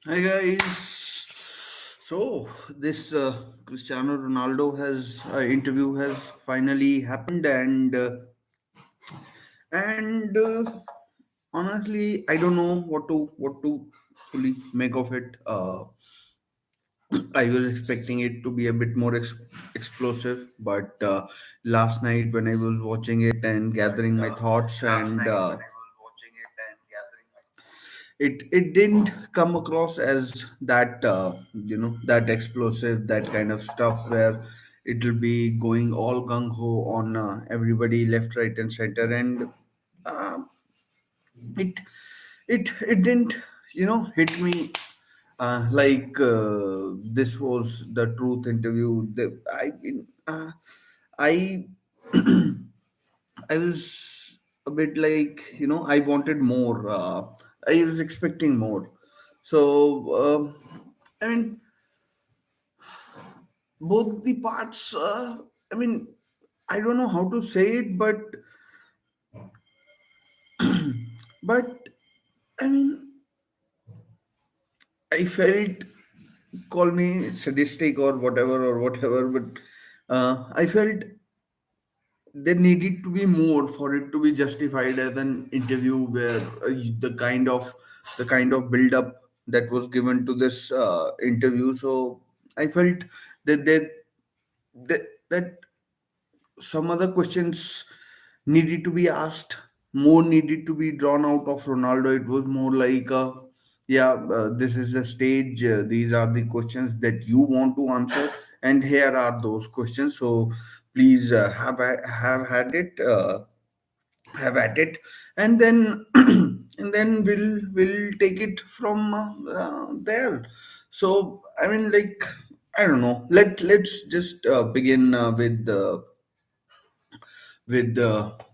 Hi guys. So this Cristiano Ronaldo has interview has finally happened, and honestly, I don't know what to fully make of it. I was expecting it to be a bit more explosive, but last night when I was watching it and gathering my thoughts and it didn't come across as that that explosive, that kind of stuff where it'll be going all gung ho on everybody left, right, and center, and uh, it it didn't hit me this was the truth interview. I I was a bit like, I wanted more. I was expecting more. I mean, both the parts. I mean, I don't know how to say it, but I mean, I felt, call me sadistic or whatever, but I felt there needed to be more for it to be justified as an interview where the kind of build up that was given to this interview. So I felt that that some other questions needed to be asked, more needed to be drawn out of Ronaldo. It was more like, yeah, this is the stage. These are the questions that you want to answer, and here are those questions. So please have had it. Have at it, and then and then we'll take it from there. So I mean, like, I don't know. Let's just begin with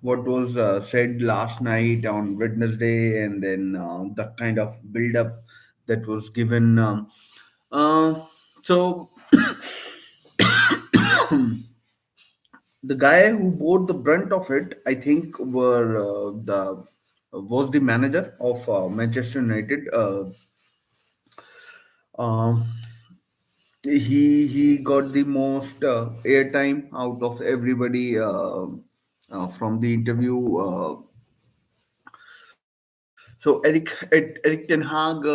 what was said last night on Wednesday, and then the kind of build up that was given. Uh, so the guy who bore the brunt of it, I think, were the was the manager of Manchester United. Um he got the most airtime out of everybody from the interview. So Eric Ten Hag,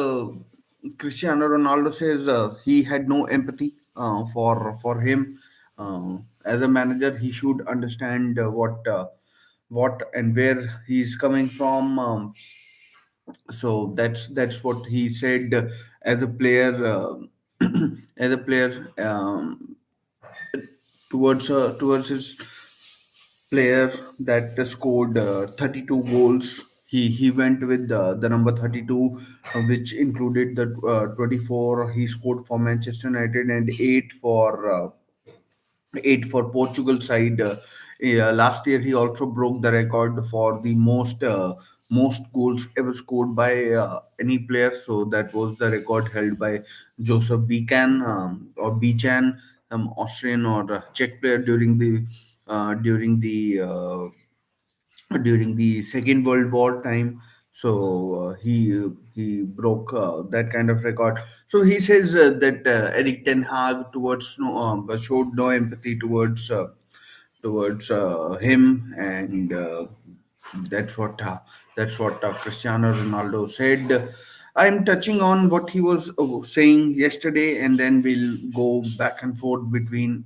Cristiano Ronaldo says he had no empathy for him. As a manager, he should understand what and where he's coming from. So that's what he said. As a player, as a player, towards his player that scored 32 goals. He went with the number 32, which included the 24 he scored for Manchester United and 8 for Portugal side. Yeah, last year he also broke the record for the most goals ever scored by any player. So that was the record held by Joseph Bican, or Bichan, Austrian or Czech player during the Second World War time. So he broke that kind of record. So he says that Eric Ten Hag showed no empathy towards him, and that's what Cristiano Ronaldo said. I'm touching on what he was saying yesterday, and then we'll go back and forth between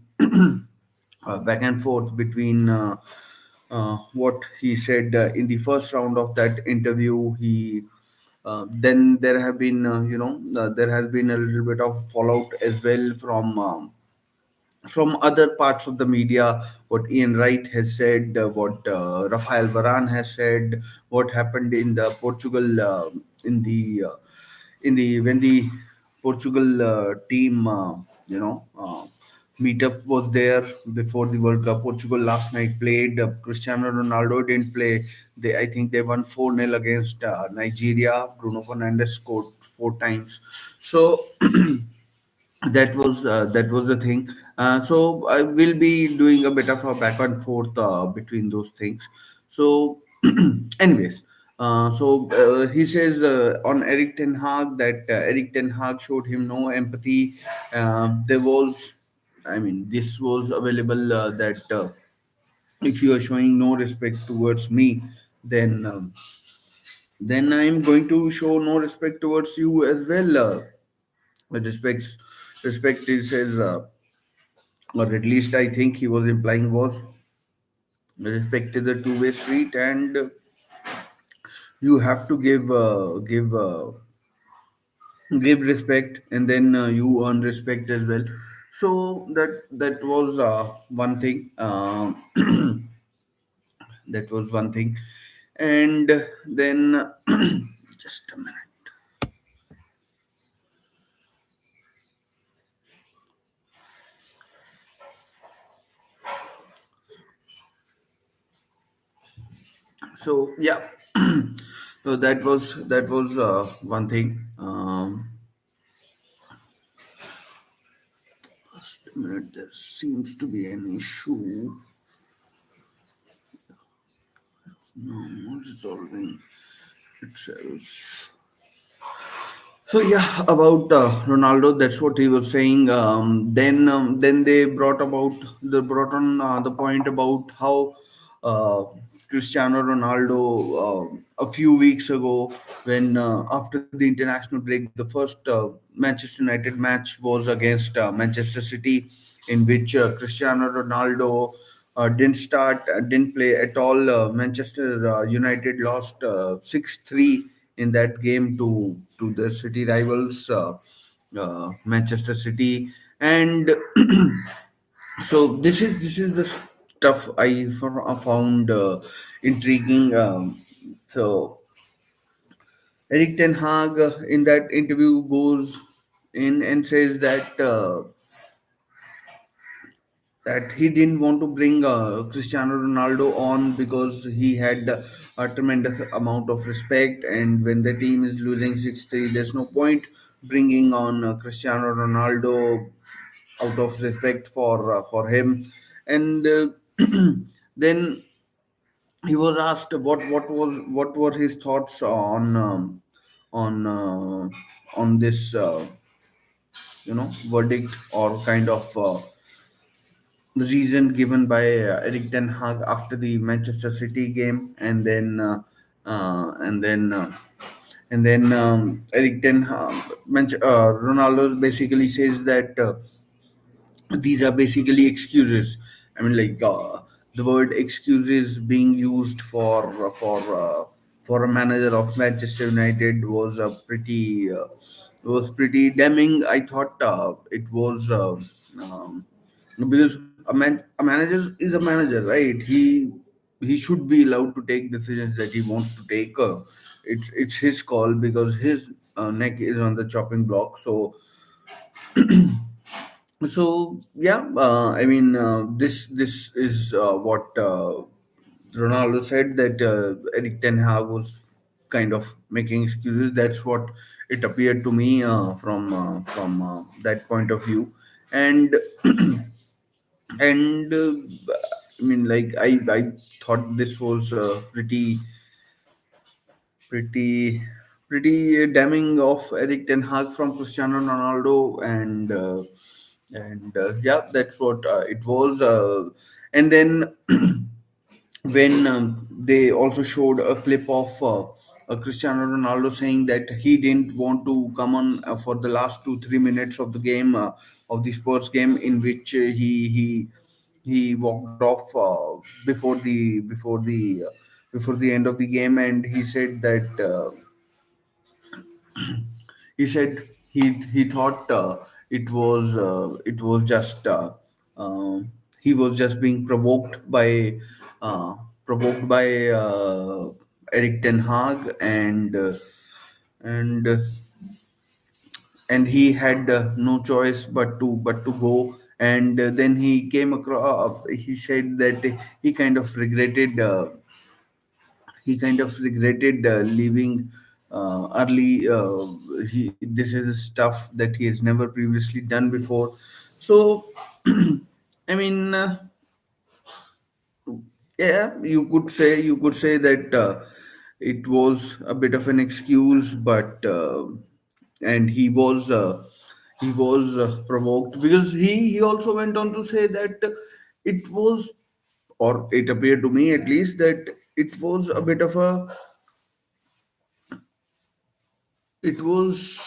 what he said in the first round of that interview. Then there has been a little bit of fallout as well from other parts of the media. What Ian Wright has said, what Rafael Varane has said, what happened in the Portugal, in the when the Portugal team, meetup was there before the World Cup. Portugal last night played. Cristiano Ronaldo didn't play. I think they won 4-0 against Nigeria. Bruno Fernandes scored 4 times. So that was the thing. So I will be doing a bit of a back and forth between those things. So anyways, He says on Eric Ten Hag that Eric Ten Hag showed him no empathy. There was, I mean, this was available that if you are showing no respect towards me, then I'm going to show no respect towards you as well. Respect, respect is says, or at least I think he was implying was respect is a two-way street, and you have to give respect, and then you earn respect as well. So that was one thing. That was one thing, and then just a minute. So yeah, so that was one thing. Just a minute. There seems to be an issue. No resolving itself. So yeah, about Ronaldo, that's what he was saying. Then they brought on the point about how uh, Cristiano Ronaldo a few weeks ago, when after the international break, the first Manchester United match was against Manchester City, in which Cristiano Ronaldo didn't start, didn't play at all. Manchester United lost 6-3 in that game to the city rivals, Manchester City, and so this is the stuff found intriguing. So Eric Ten Hag in that interview goes in and says that he didn't want to bring Cristiano Ronaldo on because he had a tremendous amount of respect, and when the team is losing 6-3, there's no point bringing on Cristiano Ronaldo out of respect for him. And then he was asked what were his thoughts on this verdict, or kind of the reason given by Eric Ten Hag after the Manchester City game, and then Eric Ten Hag, Ronaldo basically says that these are basically excuses. I mean, like the word excuses being used for a manager of Manchester United was pretty damning. I thought it was because a manager is a manager, right? He should be allowed to take decisions that he wants to take. It's his call because his neck is on the chopping block. So yeah, I mean, this is what Ronaldo said, that Eric Ten Hag was kind of making excuses. That's what it appeared to me from that point of view, and and I mean, like I thought this was pretty pretty damning of Eric Ten Hag from Cristiano Ronaldo, and yeah, that's what it was. And then when they also showed a clip of Cristiano Ronaldo saying that he didn't want to come on for the last 2-3 minutes of the game, of the Spurs game, in which he walked off before the end of the game, and he said that. He said he thought it was just he was just being uh, provoked by Eric Ten Hag, and and he had no choice but to go. And then he came across. He said that he kind of regretted leaving early. This is stuff that he has never previously done before. So, I mean, yeah, you could say that. it was a bit of an excuse, but and he was provoked, because he also went on to say that it was, or it appeared to me at least, that it was a bit of a, it was,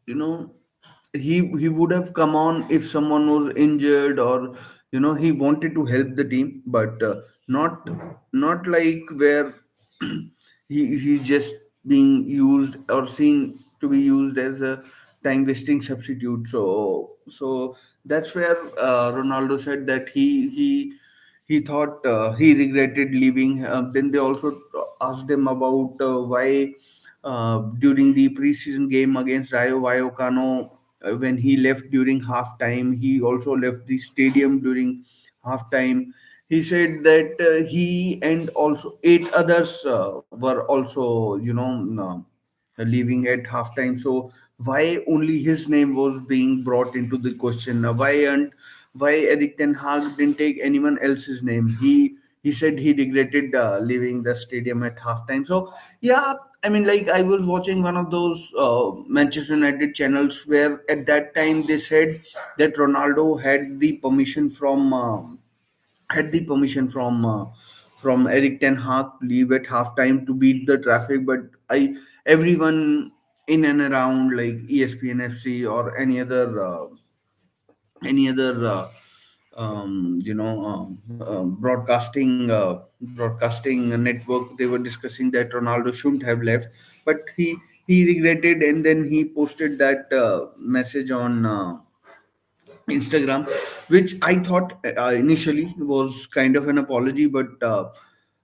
you know, he would have come on if someone was injured, or he wanted to help the team, but not like where he just being used or seen to be used as a time wasting substitute. So that's where Ronaldo said that he thought he regretted leaving. Then they also asked him about why during the preseason game against Rayo Vallecano, when he left during halftime, he also left the stadium during halftime. He said that he and also eight others were also, leaving at halftime. So why only his name was being brought into the question? Why Eric Ten Hag didn't take anyone else's name? He said he regretted leaving the stadium at halftime. So yeah, I mean, like, I was watching one of those Manchester United channels where at that time they said that Ronaldo had the permission from Eric Ten Hag to leave at halftime to beat the traffic. But everyone in and around, like ESPN FC or any other broadcasting network, they were discussing that Ronaldo shouldn't have left, but he regretted, and then he posted that message on Instagram, which I thought initially was kind of an apology, but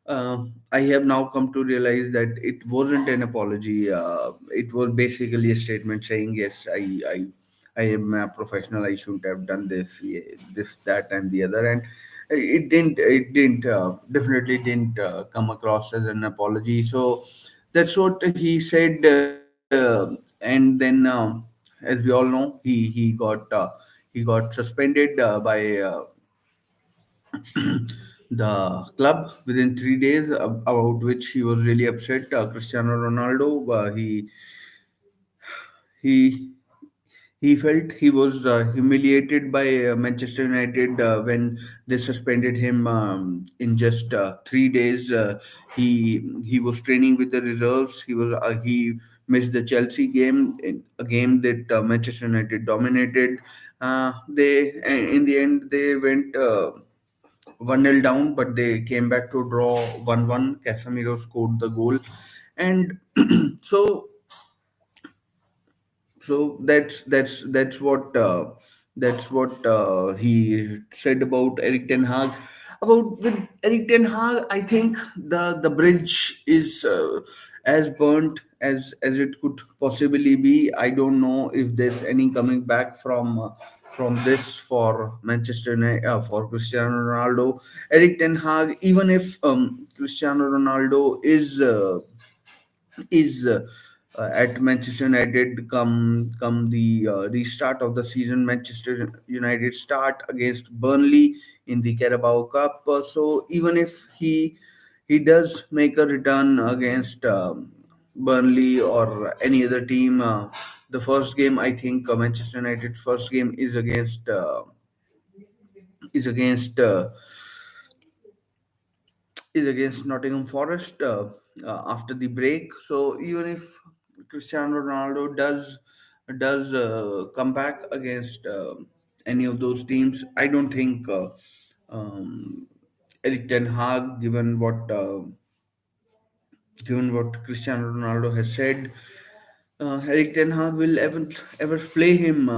I have now come to realize that it wasn't an apology. It was basically a statement saying, "Yes, I am a professional. I shouldn't have done this, this, that, and the other." And definitely didn't come across as an apology. So that's what he said, and then. As we all know, he got suspended by the club within 3 days, about which he was really upset. Cristiano Ronaldo, he he felt he was humiliated by Manchester United when they suspended him in just 3 days. He was training with the reserves. He missed the Chelsea game, a game that Manchester United dominated. They In the end they went 1-0 down, but they came back to draw 1-1. Casemiro scored the goal, and so that's what he said about Eric Ten Hag. About with Eric Ten Hag, I think the bridge is as burnt as it could possibly be. I don't know if there's any coming back from this for Manchester United, for Cristiano Ronaldo. Eric Ten Hag, even if Cristiano Ronaldo is at Manchester United come the restart of the season. Manchester United start against Burnley in the Carabao Cup. So even if he does make a return against Burnley or any other team, the first game, I think Manchester United's first game is against Nottingham Forest after the break. So even if Cristiano Ronaldo does come back against any of those teams, I don't think um, Eric Ten Hag, given what Cristiano Ronaldo has said, Eric Ten Hag will ever play him.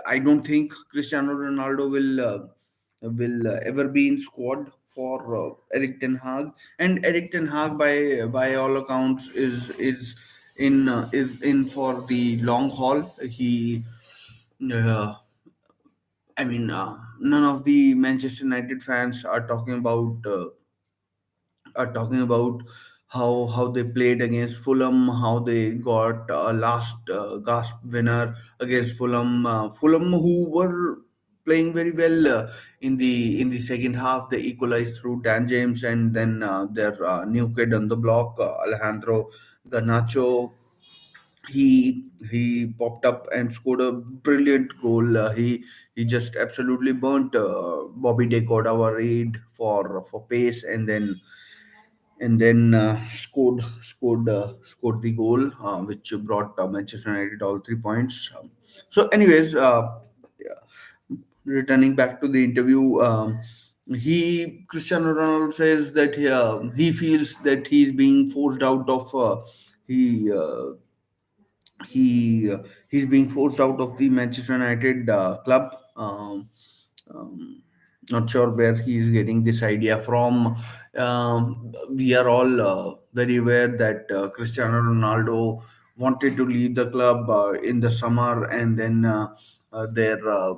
I don't think Cristiano Ronaldo will ever be in squad for Eric Ten Hag. And Eric Ten Hag, by all accounts, is in for the long haul. Uh, I mean, none of the Manchester United fans are talking about how they played against Fulham, how they got a last gasp winner against Fulham. Fulham, who were playing very well in the second half. They equalized through Dan James, and then their new kid on the block, Alejandro Garnacho. He popped up and scored a brilliant goal. He just absolutely burnt Bobby De Cordova-Reid for pace, and then scored the goal, which brought Manchester United all 3 points. So, anyways, yeah, returning back to the interview, he Cristiano Ronaldo says that he feels that he's being forced out of he. He's being forced out of the Manchester United club. Not sure where he is getting this idea from. We are all very aware that Cristiano Ronaldo wanted to leave the club in the summer, and then uh, there uh,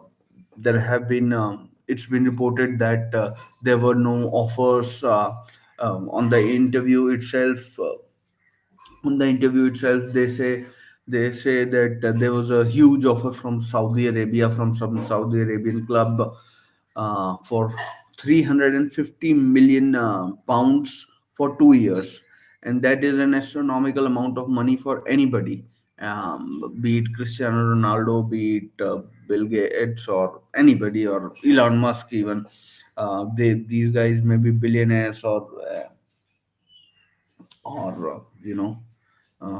there have been it's been reported that there were no offers on the interview itself. On the interview itself, they say that there was a huge offer from Saudi Arabia, from some Saudi Arabian club, for 350 million pounds for 2 years, and that is an astronomical amount of money for anybody, be it Cristiano Ronaldo, be it Bill Gates, or anybody, or Elon Musk even. These guys may be billionaires, or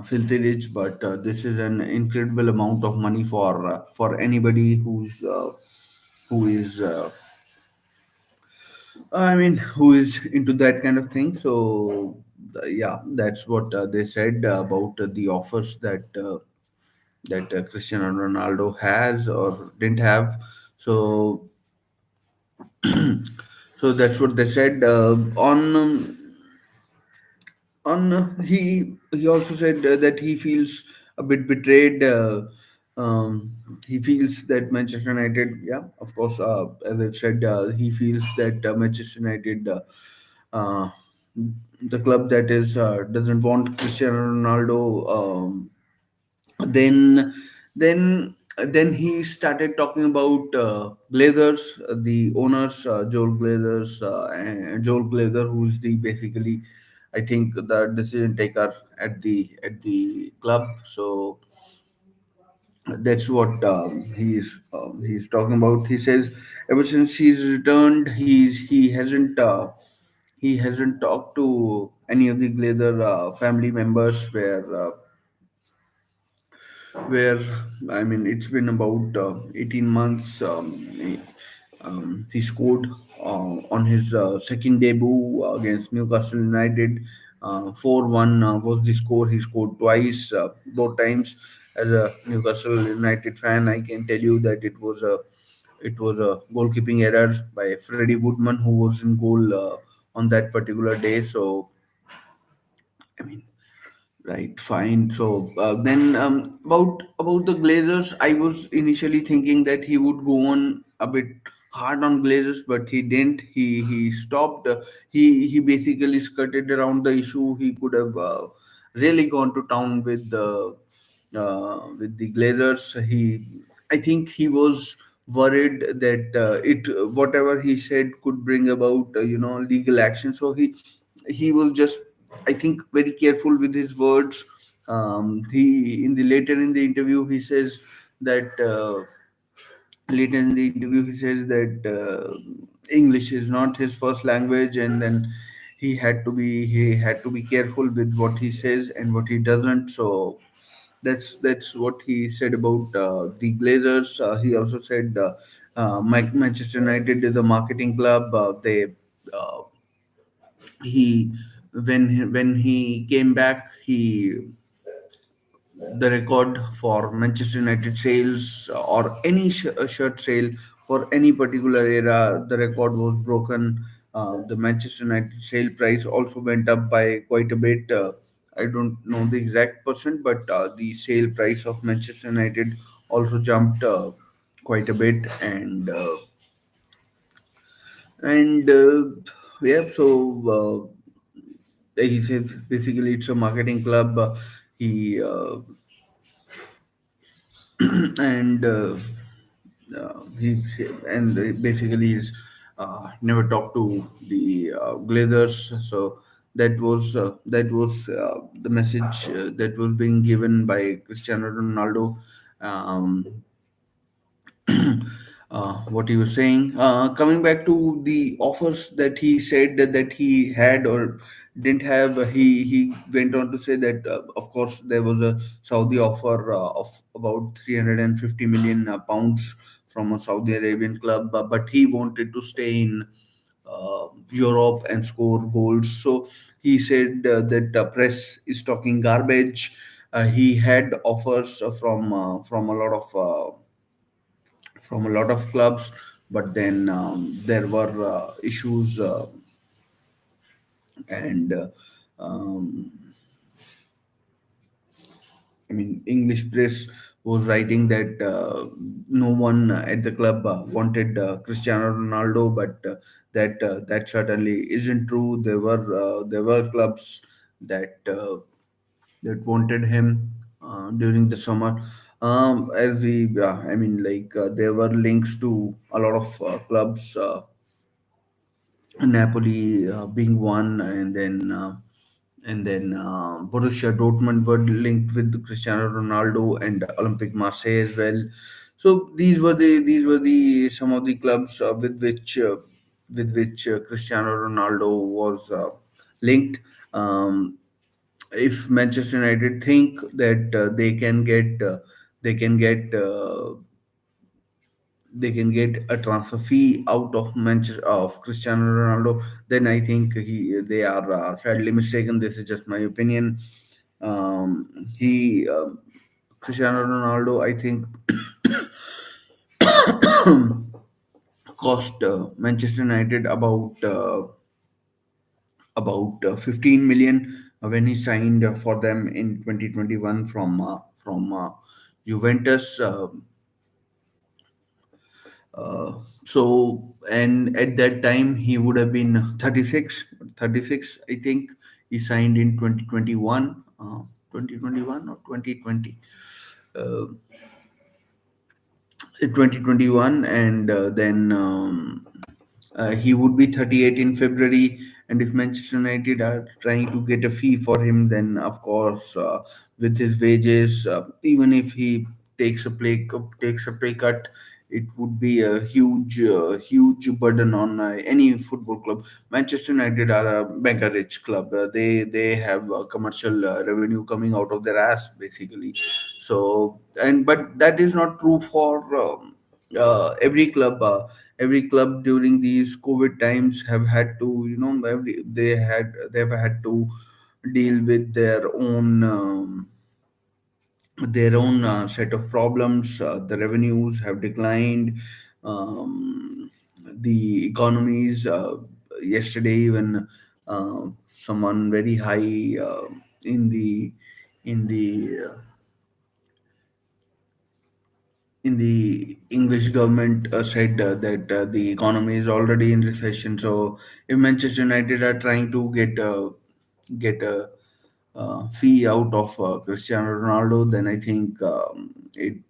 filthy rich, but this is an incredible amount of money for anybody who is who is into that kind of thing. So yeah, that's what they said about the offers that Cristiano Ronaldo has or didn't have. So so that's what they said he also said that he feels a bit betrayed. He feels that Manchester United, yeah, of course, as I said, he feels that Manchester United, uh, the club that is doesn't want Cristiano Ronaldo. Then he started talking about Glazers, the owners, Joel Glazer, who's the basically, I think, the decision taker at the club. So that's what he's talking about. He says ever since he's returned, he hasn't talked to any of the Glazer family members, where it's been about 18 months. He scored on his second debut against Newcastle United. 4-1 was the score. He scored twice, both times. As a Newcastle United fan, I can tell you that it was a goalkeeping error by Freddie Woodman, who was in goal on that particular day. So, I mean, right, fine. So then about the Glazers, I was initially thinking that he would go on a bit hard on Glazers, but he didn't. He stopped. He basically skirted around the issue. He could have really gone to town with the Glazers. I think he was worried that it whatever he said could bring about legal action. So he was just, I think, very careful with his words. He in the later in the interview he says that later in the interview he says that English is not his first language, and then he had to be careful with what he says and what he doesn't. So that's what he said about the Glazers. He also said Manchester United is a marketing club. Uh, he when he came back, he the record for Manchester United sales or any shirt sale for any particular era, the record was broken. The Manchester United sale price also went up by quite a bit. I don't know the exact percent, but the sale price of Manchester United also jumped quite a bit, and yeah. So he says basically it's a marketing club. He and And basically he's never talked to the Glazers. So that was the message that was being given by Cristiano Ronaldo. Um, what he was saying. Coming back to the offers that he said that he had or didn't have, he went on to say that of course there was a Saudi offer of about 350 million pounds from a Saudi Arabian club, but he wanted to stay in Europe and score goals. So he said that press is talking garbage. He had offers from a lot of clubs, but then there were issues, and um, I mean, English press was writing that no one at the club wanted Cristiano Ronaldo, but that certainly isn't true. There were clubs that that wanted him during the summer. As we, I mean, like there were links to a lot of clubs. Napoli being one, and then Borussia Dortmund were linked with Cristiano Ronaldo and Olympic Marseille as well. So these were the some of the clubs with which Cristiano Ronaldo was linked. Um, if Manchester United think that they can get a transfer fee out of Manchester of Cristiano Ronaldo, then I think they are sadly mistaken. This is just my opinion. He Cristiano Ronaldo, I think, cost Manchester United about 15 million when he signed for them in 2021 from Juventus. So, and at that time he would have been 36, I think. He signed in 2021, 2021 or 2020. Uh, 2021, and then he would be 38 in February. And if Manchester United are trying to get a fee for him, then of course, with his wages, even if he takes a pay cut, it would be a huge burden on any football club. Manchester United are a mega rich club. They have commercial revenue coming out of their ass, basically. So, and but that is not true for every club. Every club during these COVID times have had to, they've had to deal with their own set of problems. The revenues have declined. The economies. Yesterday, even someone very high in the in the in the English government said that the economy is already in recession. So if Manchester United are trying to get a fee out of Cristiano Ronaldo, then I think it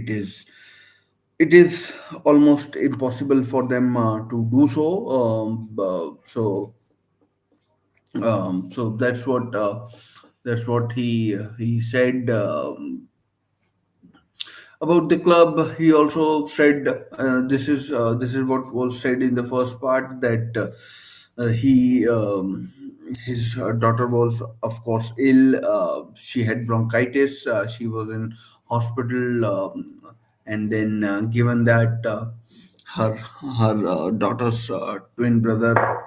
is it is almost impossible for them to do so. So that's what he said. About the club, he also said this is what was said in the first part, that he his daughter was of course ill. She had bronchitis. She was in hospital, and then given that her daughter's twin brother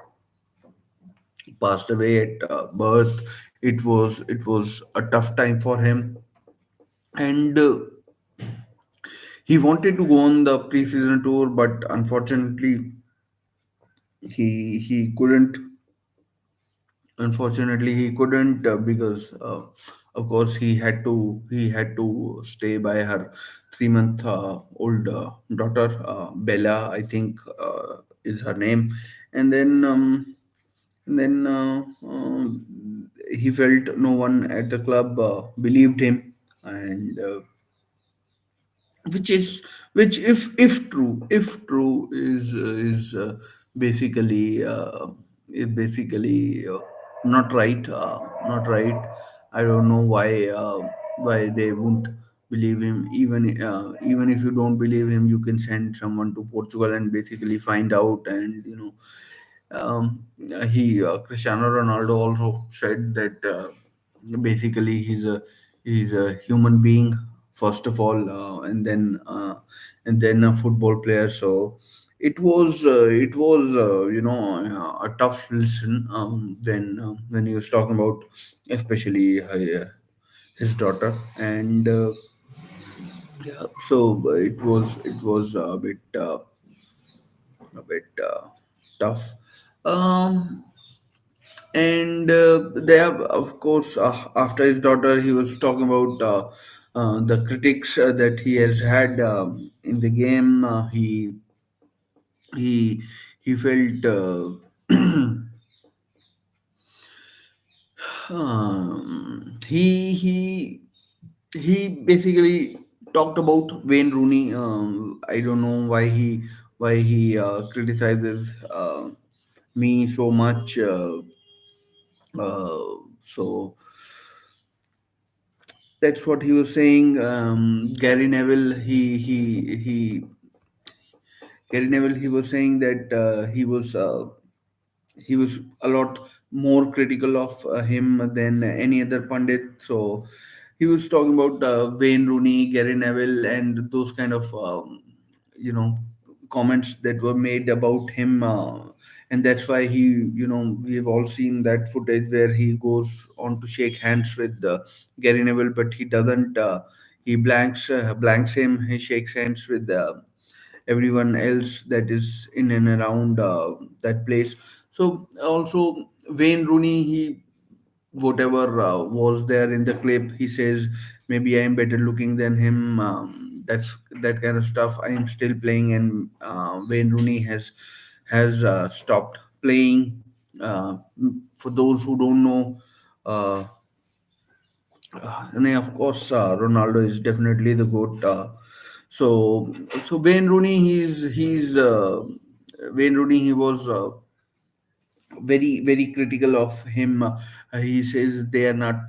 passed away at birth, it was a tough time for him. And he wanted to go on the preseason tour, but unfortunately, he couldn't. Unfortunately, he couldn't because, of course, he had to stay by her 3 month old daughter, Bella, I think, is her name. And then he felt no one at the club believed him, and which is which if true is basically not right, not right. I don't know why they won't believe him. Even if you don't believe him, you can send someone to Portugal and basically find out. And he Cristiano Ronaldo also said that basically he's a human being first of all, and then a football player. So it was a tough listen when he was talking about especially his daughter. And yeah, so it was a bit tough. Um, and they have, of course, after his daughter, he was talking about the critics that he has had in the game. He he felt he basically talked about Wayne Rooney. I don't know why he criticizes me so much. So that's what he was saying. Gary Neville, he was saying that he was a lot more critical of him than any other pundit. So he was talking about Wayne Rooney, Gary Neville, and those kind of you know comments that were made about him. And that's why we've all seen that footage where he goes on to shake hands with Gary Neville, but he doesn't. He blanks him. He shakes hands with everyone else that is in and around that place. So also Wayne Rooney, he whatever was there in the clip, he says maybe I am better looking than him. That's that kind of stuff. I am still playing, and Wayne Rooney has stopped playing. For those who don't know, uh, and then, of course, Ronaldo is definitely the goat. So Wayne Rooney, he's Wayne Rooney. He was very critical of him. He says they're not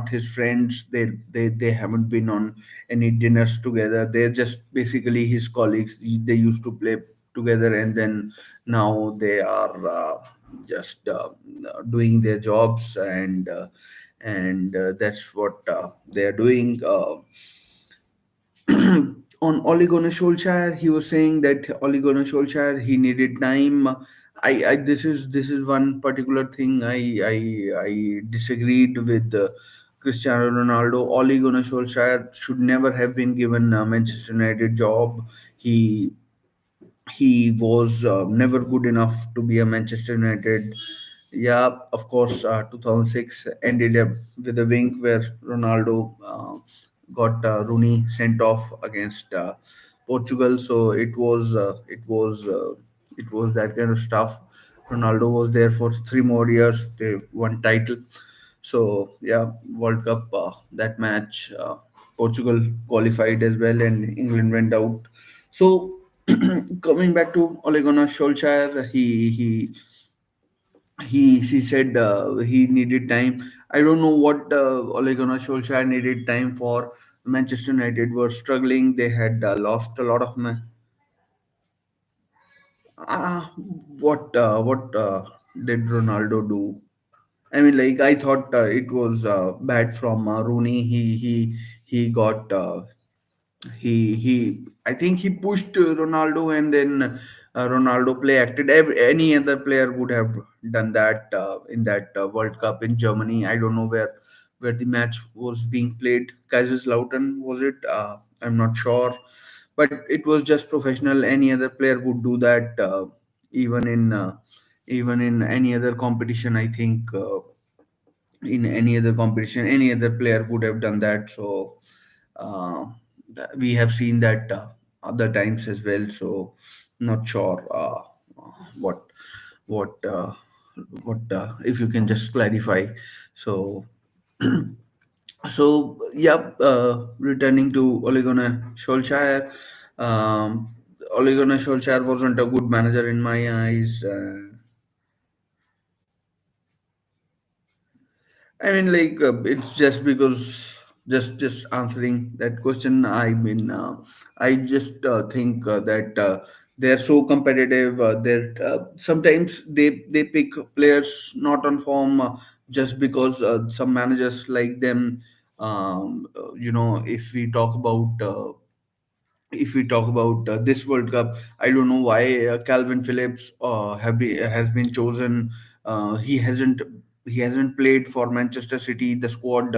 his friends. They haven't been on any dinners together. They're just basically his colleagues. They used to play together, and then now they are just doing their jobs, and that's what they're doing. On Ole Gunnar Solskjaer, he was saying that Ole Gunnar Solskjaer, he needed time. This is one particular thing I disagreed with Cristiano Ronaldo. Ole Gunnar Solskjaer should never have been given a Manchester United job. He was never good enough to be a Manchester United. Yeah, of course, 2006 ended up with a wink where Ronaldo got Rooney sent off against Portugal. So it was that kind of stuff. Ronaldo was there for 3 more years. They won title. So yeah, World Cup, that match, Portugal qualified as well, and England went out. So coming back to Ole Gunnar Solskjaer, he said he needed time. I don't know what Ole Gunnar Solskjaer needed time for. Manchester United were struggling. They had lost a lot of. What did Ronaldo do? I mean, like I thought it was bad from Rooney. He got he I think he pushed Ronaldo, and then Ronaldo play acted. Any other player would have done that in that World Cup in Germany. I don't know where the match was being played. Kaiserslautern, was it? I'm not sure, but it was just professional. Any other player would do that. Even in uh, even in any other competition, I think. In any other competition, any other player would have done that. So uh, we have seen that other times as well. So not sure what what if you can just clarify. So So yeah, returning to Ole Gunnar Solskjaer, Ole Gunnar Solskjaer wasn't a good manager in my eyes. I mean, like it's just because just answering that question. I mean, I just think that they're so competitive that sometimes they pick players not on form just because some managers like them. If we talk about this World Cup, I don't know why Calvin Phillips has been chosen. He hasn't played for Manchester City. The squad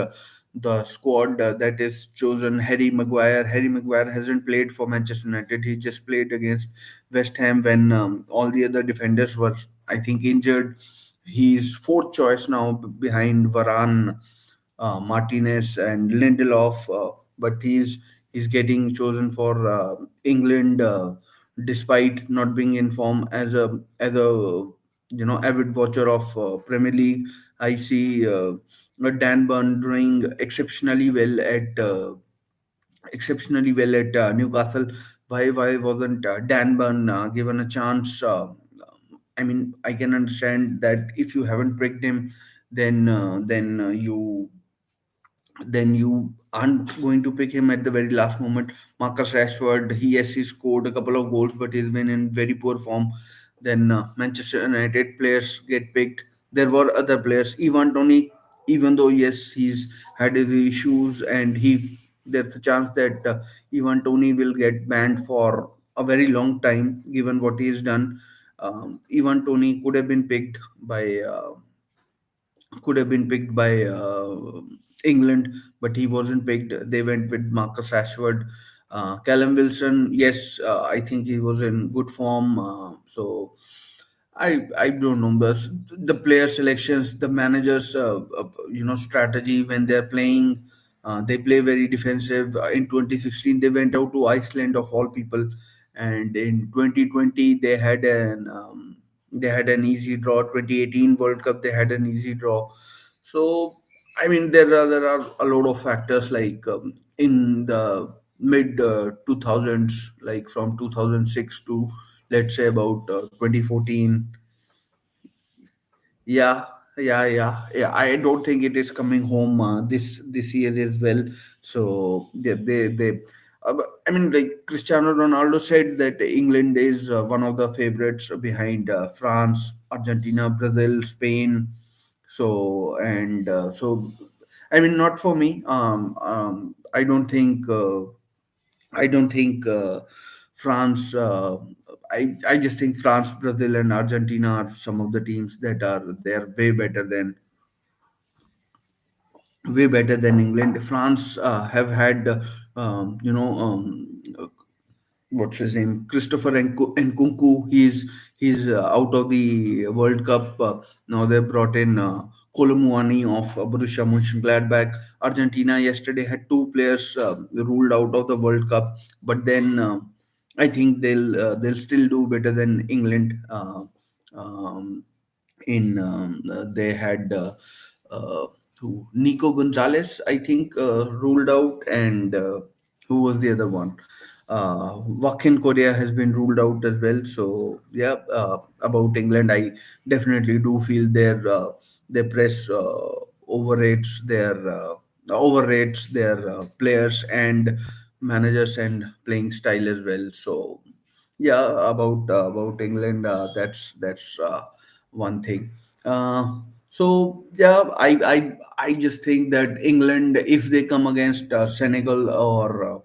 that is chosen, Harry Maguire hasn't played for Manchester United. He just played against West Ham when all the other defenders were, I think, injured. He's fourth choice now behind Varane, Martinez and Lindelof, but he's getting chosen for England despite not being in form. As a avid watcher of Premier League, I see Dan Burn doing exceptionally well at Newcastle. Why wasn't Dan Burn given a chance? I mean, I can understand that if you haven't picked him, then you aren't going to pick him at the very last moment. Marcus Rashford, he scored a couple of goals, but he's been in very poor form. Then Manchester United players get picked. There were other players. Ivan Tony, even though yes, he's had his issues, and there's a chance that Ivan Tony will get banned for a very long time, given what he's done. Ivan Tony could have been picked by England, but he wasn't picked. They went with Marcus Rashford. Callum Wilson, yes, I think he was in good form. So I don't know the player selections, the managers, strategy when they're playing. They play very defensive. In 2016, they went out to Iceland of all people, and in 2020 they had an easy draw. 2018 World Cup, they had an easy draw. So I mean, there are a lot of factors like in the mid 2000s, like from 2006 to let's say about 2014. Yeah, yeah. I don't think it is coming home this year as well. So I mean, like Cristiano Ronaldo said that England is one of the favorites behind France, Argentina, Brazil, Spain. So I mean, not for me. I don't think France. I just think France, Brazil, and Argentina are some of the teams that are they're way better than England. France have had what's his name, Christopher Nkunku. He's out of the World Cup. Now they brought in Kolomuani of Borussia Mönchengladbach. Argentina yesterday had two players ruled out of the World Cup, but then I think they'll still do better than England. They had Nico Gonzalez, I think, ruled out, and who was the other one? Joaquin Korea has been ruled out as well. So yeah, about England, I definitely do feel their press overrates their players and managers and playing style as well. So yeah, about England, that's one thing. So yeah, I just think that England, if they come against Senegal or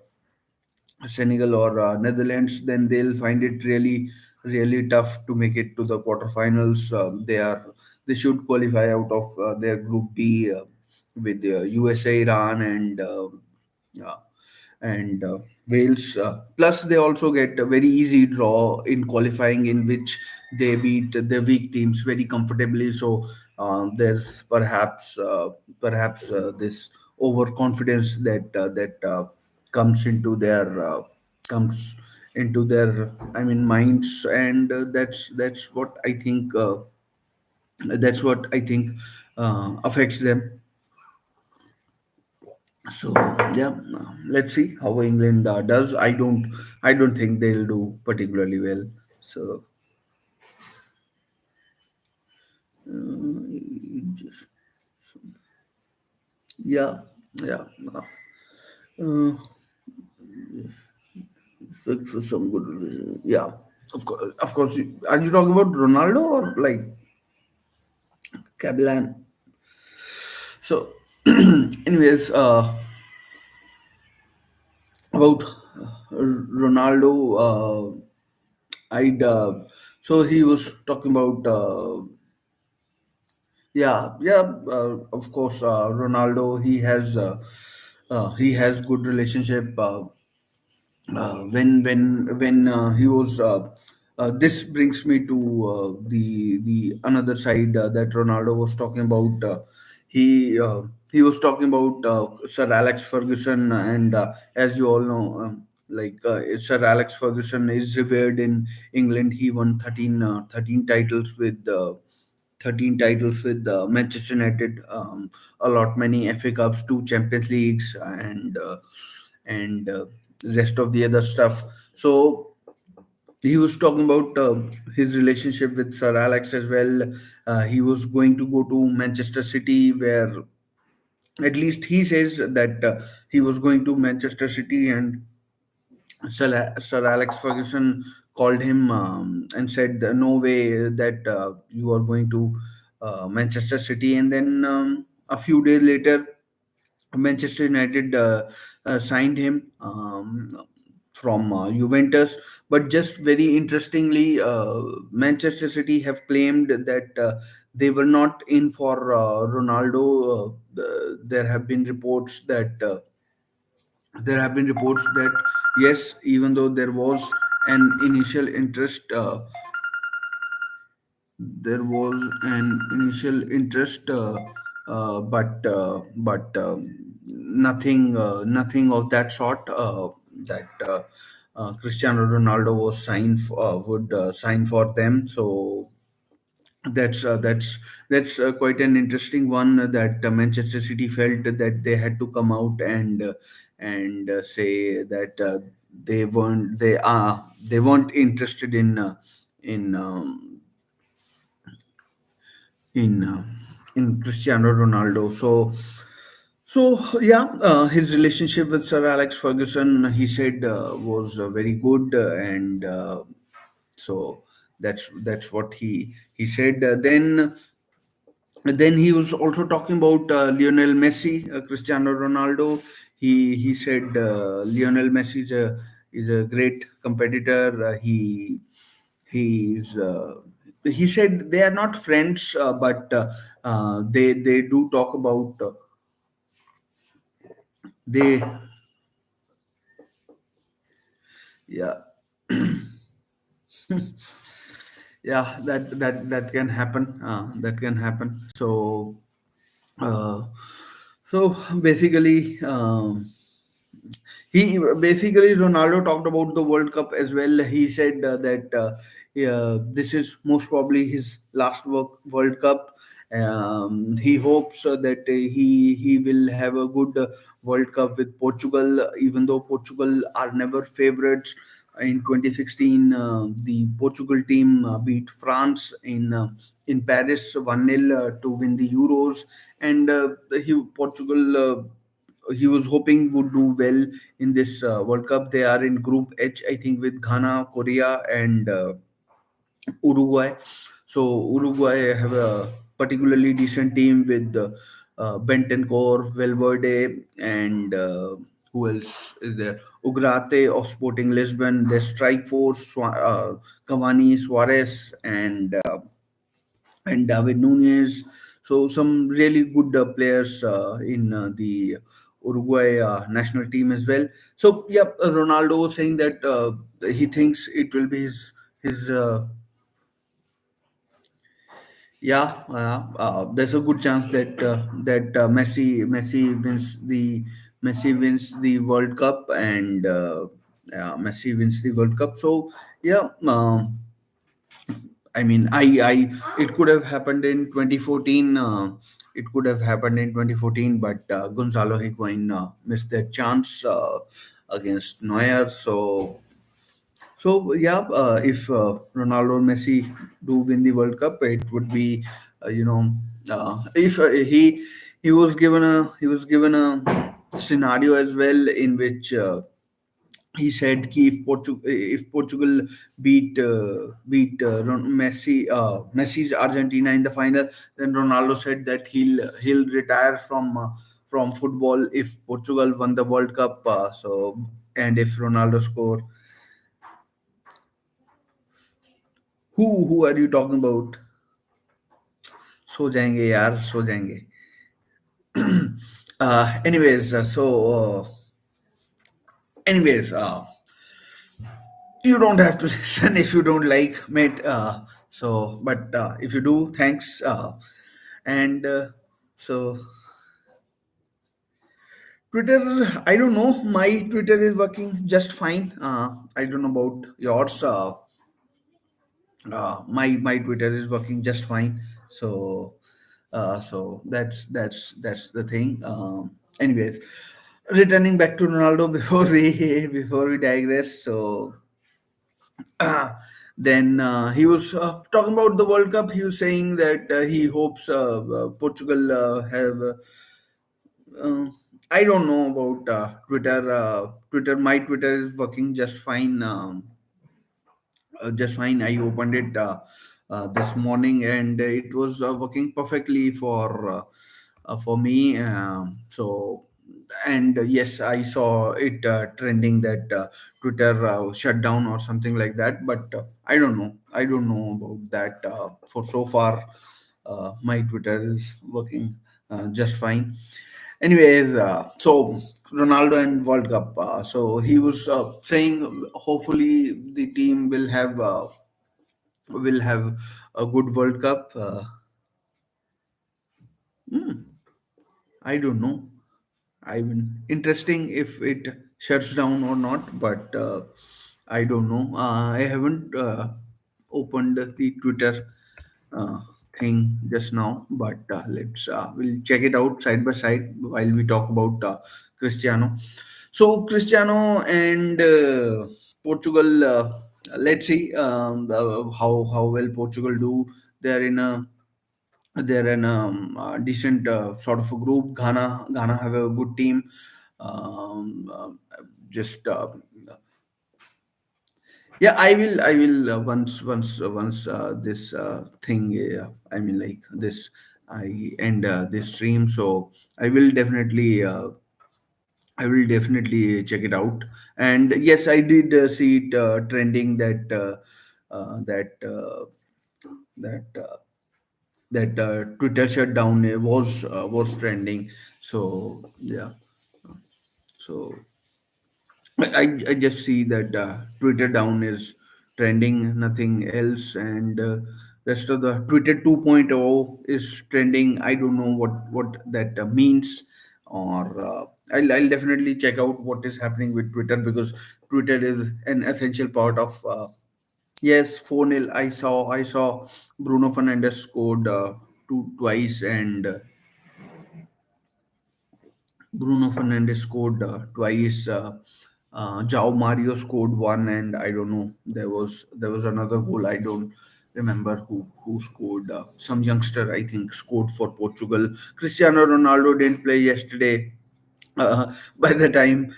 Netherlands, then they'll find it really, really tough to make it to the quarterfinals. They should qualify out of their Group B with USA, Iran, uh, and Wales. Plus, they also get a very easy draw in qualifying, in which they beat the weak teams very comfortably. So there's perhaps this overconfidence that comes into their I mean minds, and that's what I think. Affects them. So yeah, let's see how England does. I don't think they'll do particularly well. So just, yeah, yeah. Uh, Expect for some good. Yeah, of course. Of course. Are you talking about Ronaldo or like Cablan? So, anyways, about Ronaldo, I'd so he was talking about yeah, of course, Ronaldo. He has good relationship. When he was this brings me to the another side that Ronaldo was talking about. He uh, he was talking about Sir Alex Ferguson, and as you all know, Sir Alex Ferguson is revered in England. He won 13 titles with 13 titles with Manchester United, a lot many FA Cups, two Champions Leagues, and rest of the other stuff. So he was talking about his relationship with Sir Alex as well. He was going to go to Manchester City, where at least he says that he was going to Manchester City, and Sir Alex Ferguson called him and said, "No way that you are going to Manchester City." And then a few days later, Manchester United signed him from Juventus. But just very interestingly, Manchester City have claimed that they were not in for Ronaldo. There have been reports that. Yes, even though there was an initial interest, there was an initial interest, but nothing of that sort. That Cristiano Ronaldo was signed would sign for them. So that's quite an interesting one that Manchester City felt that they had to come out and say that they weren't interested in in uh, in Cristiano Ronaldo. So yeah, his relationship with Sir Alex Ferguson, he said, was very good, and so that's what he said. Then he was also talking about Lionel Messi, Cristiano Ronaldo. He said Lionel Messi is a great competitor. He's he said they are not friends, but they do talk about they yeah, yeah, that can happen. That can happen. Uh, so basically. He basically Ronaldo talked about the World Cup as well. He said that yeah, this is most probably his last World Cup. He hopes that he will have a good World Cup with Portugal, even though Portugal are never favorites. In 2016, the Portugal team beat France in Paris 1-0 to win the Euros, and Portugal. He was hoping would do well in this World Cup. They are in Group H, I think, with Ghana, Korea, and Uruguay. So Uruguay have a particularly decent team with Bentancur, Valverde, and who else is there? Ugrate of Sporting Lisbon. Their strike force: Cavani, Suarez, and David Nunez. So some really good players in the Uruguay national team as well. So yeah, Ronaldo was saying that he thinks it will be his yeah. There's a good chance that Messi wins the World Cup, and yeah, Messi wins the World Cup. So yeah. I mean, it could have happened in 2014. it could have happened in 2014, but Gonzalo Higuain missed that chance against Neuer. So yeah, if Ronaldo and Messi do win the World Cup, it would be, if he was given a scenario as well in which he said कि if Portugal beat Messi's Argentina in the final, then Ronaldo said that he'll retire from football if Portugal won the World Cup. And if Ronaldo score, who are you talking about? सो जाएंगे यार सो जाएंगे. Anyways, you don't have to listen if you don't like, mate. But if you do, thanks. And so Twitter, I don't know. My Twitter is working just fine. I don't know about yours. My Twitter is working just fine. So that's the thing. Anyways, returning back to Ronaldo before we digress. So then he was talking about the World Cup. He was saying that he hopes Portugal have. I don't know about Twitter. Twitter, my Twitter is working just fine. I opened it this morning, and it was working perfectly for me. And yes, I saw it trending that Twitter shut down or something like that. But I don't know. I don't know about that. For so far, my Twitter is working just fine. Anyways, so Ronaldo and World Cup. So he was saying, hopefully the team will have a good World Cup. I don't know. I mean, interesting if it shuts down or not, but I don't know. I haven't opened the Twitter uh, thing just now, but we'll check it out side by side while we talk about Cristiano. So Cristiano and Portugal. Let's see how well Portugal do. They're in a they're in a decent sort of a group. Ghana have a good team. Just Yeah, I will once this thing. I mean, like this. I end this stream, so I will definitely. I will definitely check it out. And yes, I did see it trending that uh, that uh, that Twitter shutdown was trending. So yeah, so I just see that Twitter down is trending, nothing else, and rest of the Twitter 2.0 is trending. I don't know what that means, or I'll definitely check out what is happening with Twitter, because Twitter is an essential part of. Yes, 4-0. I saw Bruno Fernandes scored twice, and Bruno Fernandes scored twice. Jao Mario scored one, and I don't know. There was another goal. I don't remember who scored. Some youngster, I think, scored for Portugal. Cristiano Ronaldo didn't play yesterday. By the time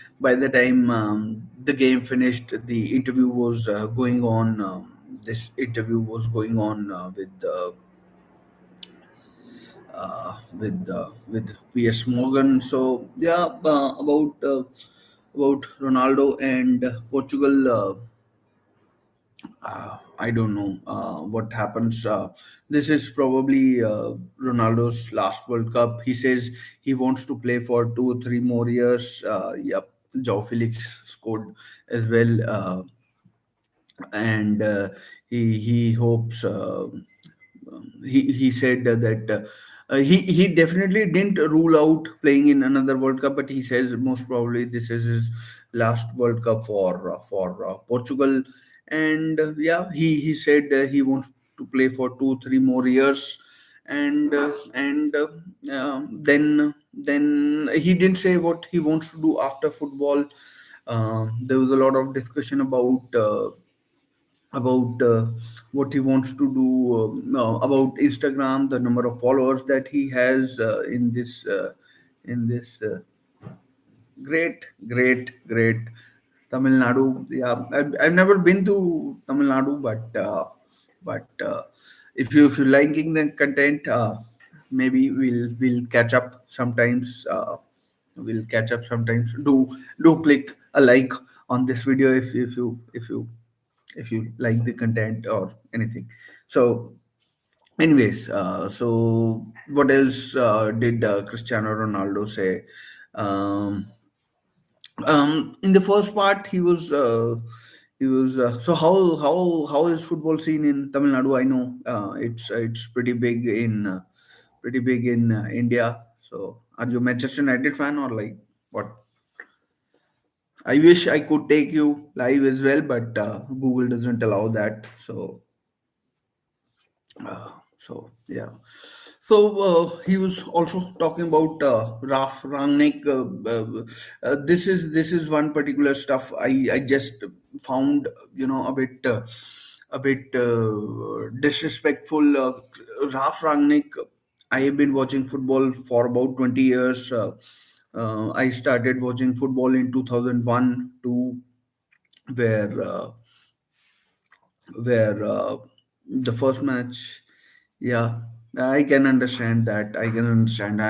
the game finished, the interview was going on. This interview was going on with Piers Morgan. So yeah, about Ronaldo and Portugal. I don't know what happens. This is probably Ronaldo's last World Cup. He says he wants to play for 2 or 3 more years. Yep, João Felix scored as well. And he hopes he said that he definitely didn't rule out playing in another World Cup, but he says most probably this is his last World Cup for Portugal. And yeah, he said he wants to play for 2 3 more years. and then he didn't say what he wants to do after football. There was a lot of discussion about what he wants to do, about Instagram, the number of followers that he has in this great Tamil Nadu. Yeah, I've never been to Tamil Nadu, but if you're liking the content, maybe we'll catch up sometimes. We'll catch up sometimes. Do click a like on this video if you like the content or anything. So, anyways, so what else did Cristiano Ronaldo say? Um, in the first part, he was. So how is football scene in Tamil Nadu? I know it's pretty big in India. So are you a Manchester United fan or like what? I wish I could take you live as well, but Google doesn't allow that. So yeah. So he was also talking about Raf Rangnick. This is one particular stuff I just found, a bit disrespectful. Raf Rangnick. I have been watching football for about 20 years. I started watching football in 2001 to where the first match. Yeah, I can understand that. I can understand.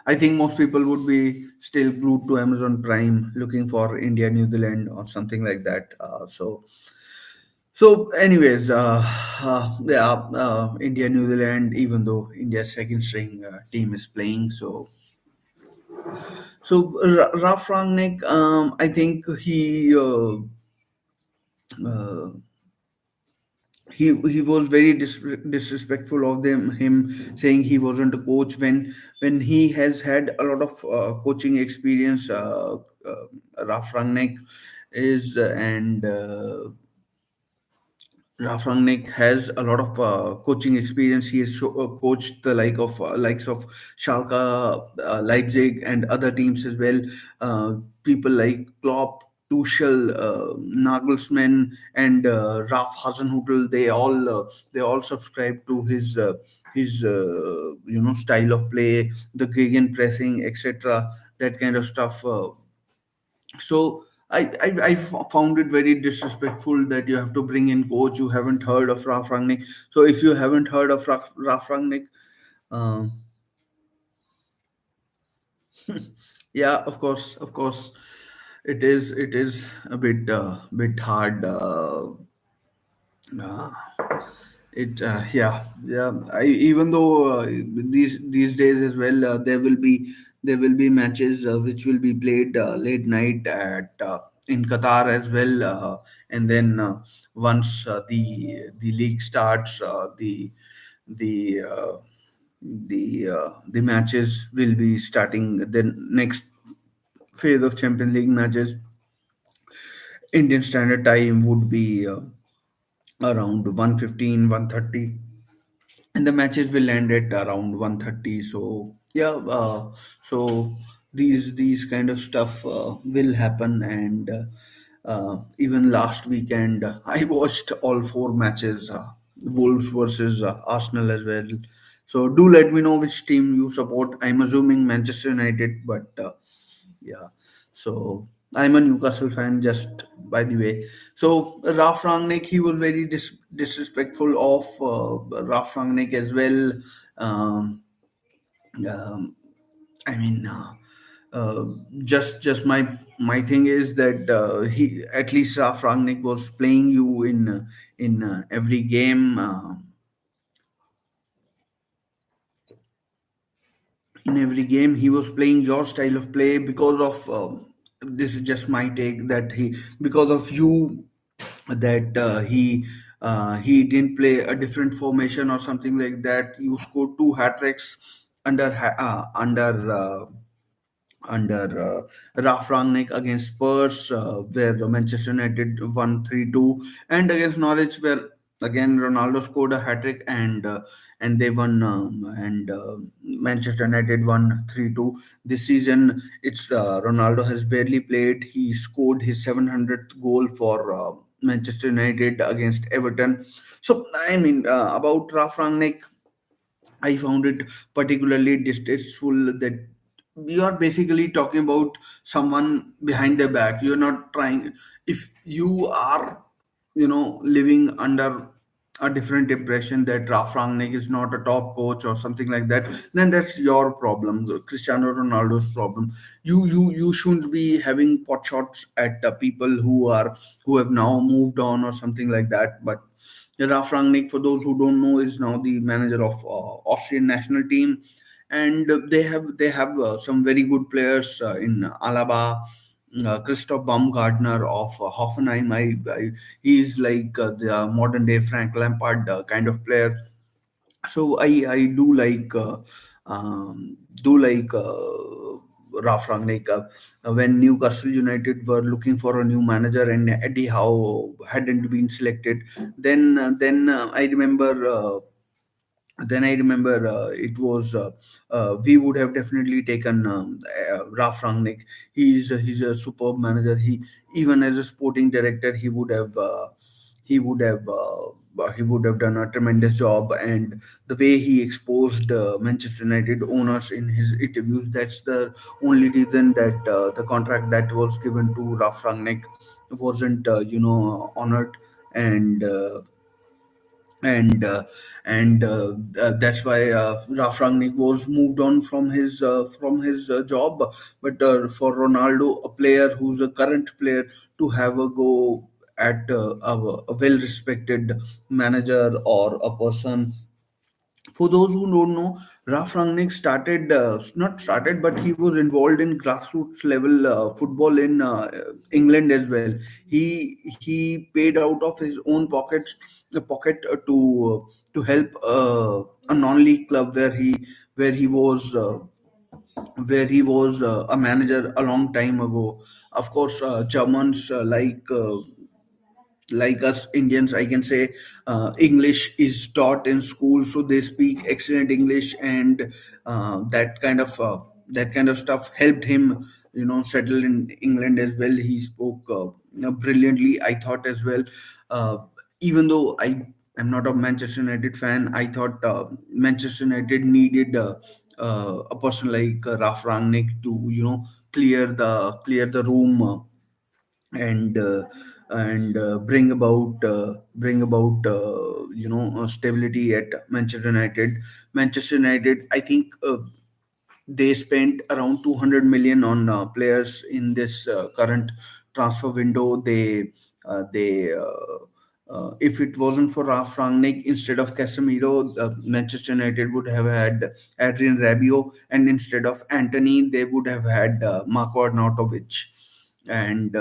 I think most people would be still glued to Amazon Prime looking for India, New Zealand, or something like that. So anyways, yeah, India, New Zealand, even though India's second string team is playing. So Ralph Rangnick, I think uh, he was very disrespectful of him saying he wasn't a coach when he has had a lot of coaching experience. Ralph Rangnick is and Ralph Rangnick has a lot of coaching experience. He has coached the likes of Schalke, Leipzig, and other teams as well. People like Klopp, Tuchel, Nagelsmann, and Ralph Hasenhüttl. They all subscribe to his style of play, the gegen pressing, etc. That kind of stuff. So found it very disrespectful that you have to bring in coach you haven't heard of Ralf Rangnick. So if you haven't heard of Ralf Rangnick, um, yeah, of course, it is a bit hard. Uh, It yeah. Even though these days as well, there will be matches which will be played late night at in Qatar as well, and then once the league starts, the uh, the matches will be starting. The next phase of Champions League matches, Indian Standard Time would be around 1:15, 1:30, and the matches will end at around 1:30. So yeah, so these kind of stuff will happen. And even last weekend, I watched all four matches, Wolves versus Arsenal as well. So do let me know which team you support. I'm assuming Manchester United, but yeah. So I'm a Newcastle fan, just by the way. So Ralf Rangnick, he was very disrespectful of Ralf Rangnick as well. Um, um, I mean, uh, just my thing is that he at least Ralf Rangnick was playing you in every game. In every game he was playing your style of play because of this is just my take that he because of you that he didn't play a different formation or something like that. You scored two hat tricks under Ralf Rangnick against Spurs, where Manchester United won 3-2, and against Norwich, where again Ronaldo scored a hat trick, and they won, and Manchester United won 3-2 this season. It's Ronaldo has barely played. He scored his 700th goal for Manchester United against Everton. So I mean, about Ralf Rangnick, I found it particularly distasteful that you are basically talking about someone behind their back. You're not trying. If you are, living under a different impression that Ralf Rangnick is not a top coach or something like that, then that's your problem. Cristiano Ronaldo's problem. You shouldn't be having pot shots at people who have now moved on or something like that. But Ralf Rangnick, for those who don't know, is now the manager of Austrian national team, and they have some very good players in Alaba, Christoph Baumgartner of Hoffenheim. He's like the modern day Frank Lampard kind of player. So I do like Ralf Rangnick. When Newcastle United were looking for a new manager and Eddie Howe hadn't been selected, then I remember it was we would have definitely taken Ralf Rangnick. He's a superb manager. He, even as a sporting director, he would have he would have done a tremendous job. And the way he exposed Manchester United owners in his interviews, that's the only reason that the contract that was given to Ralf Rangnick wasn't honored. And uh, and uh, and uh, that's why Ralf Rangnick was moved on from his job. But for Ronaldo, a player who's a current player, to have a go at a well-respected manager or a person. For those who don't know, Ralf Rangnick started, not started, but he was involved in grassroots level football in England as well. He paid out of his own pocket to help a non-league club where he was uh, a manager a long time ago. Of course, Germans like us Indians, I can say English is taught in school, so they speak excellent English, and that kind of stuff helped him, settle in England as well. He spoke brilliantly, I thought as well. Uh, Even though I am not a Manchester United fan, I thought Manchester United needed a person like Ralf Rangnick to clear the room. And bring about stability at Manchester United. Manchester United, I think they spent around 200 million on players in this current transfer window. If it wasn't for Ralf Rangnick, instead of Casemiro, Manchester United would have had Adrian Rabiot, and instead of Anthony, they would have had Marko Arnautovic. And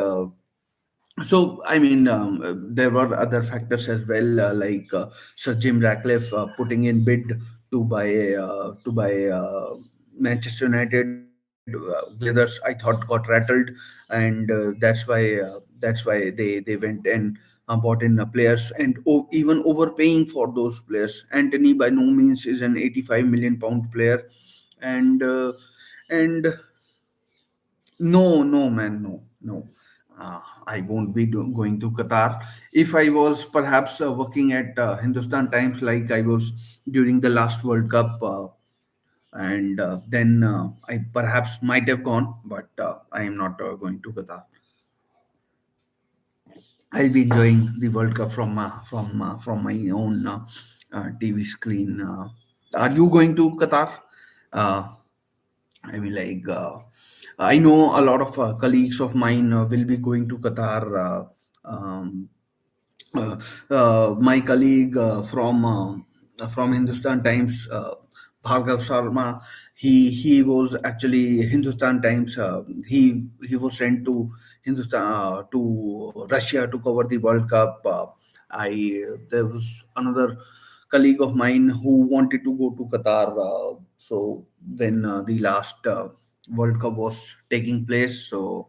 so, I mean, there were other factors as well, like Sir Jim Ratcliffe putting in bid to buy Manchester United. Glazers, I thought, got rattled, and that's why they went and bought in players, and even overpaying for those players. Anthony by no means is an 85 million pound player, and and no, no, man, no, no. I won't be going to Qatar. If I was perhaps working at Hindustan Times like I was during the last World Cup, and then I perhaps might have gone, but I am not going to Qatar. I'll be enjoying the World Cup from my own TV screen. Are you going to Qatar? Uh, I mean, like, I know a lot of colleagues of mine will be going to Qatar. Uh, my colleague from Hindustan Times, Bhargav Sharma, he was actually Hindustan Times. He was sent to Hindustan to Russia to cover the World Cup. I There was another colleague of mine who wanted to go to Qatar. So when the last World Cup was taking place, so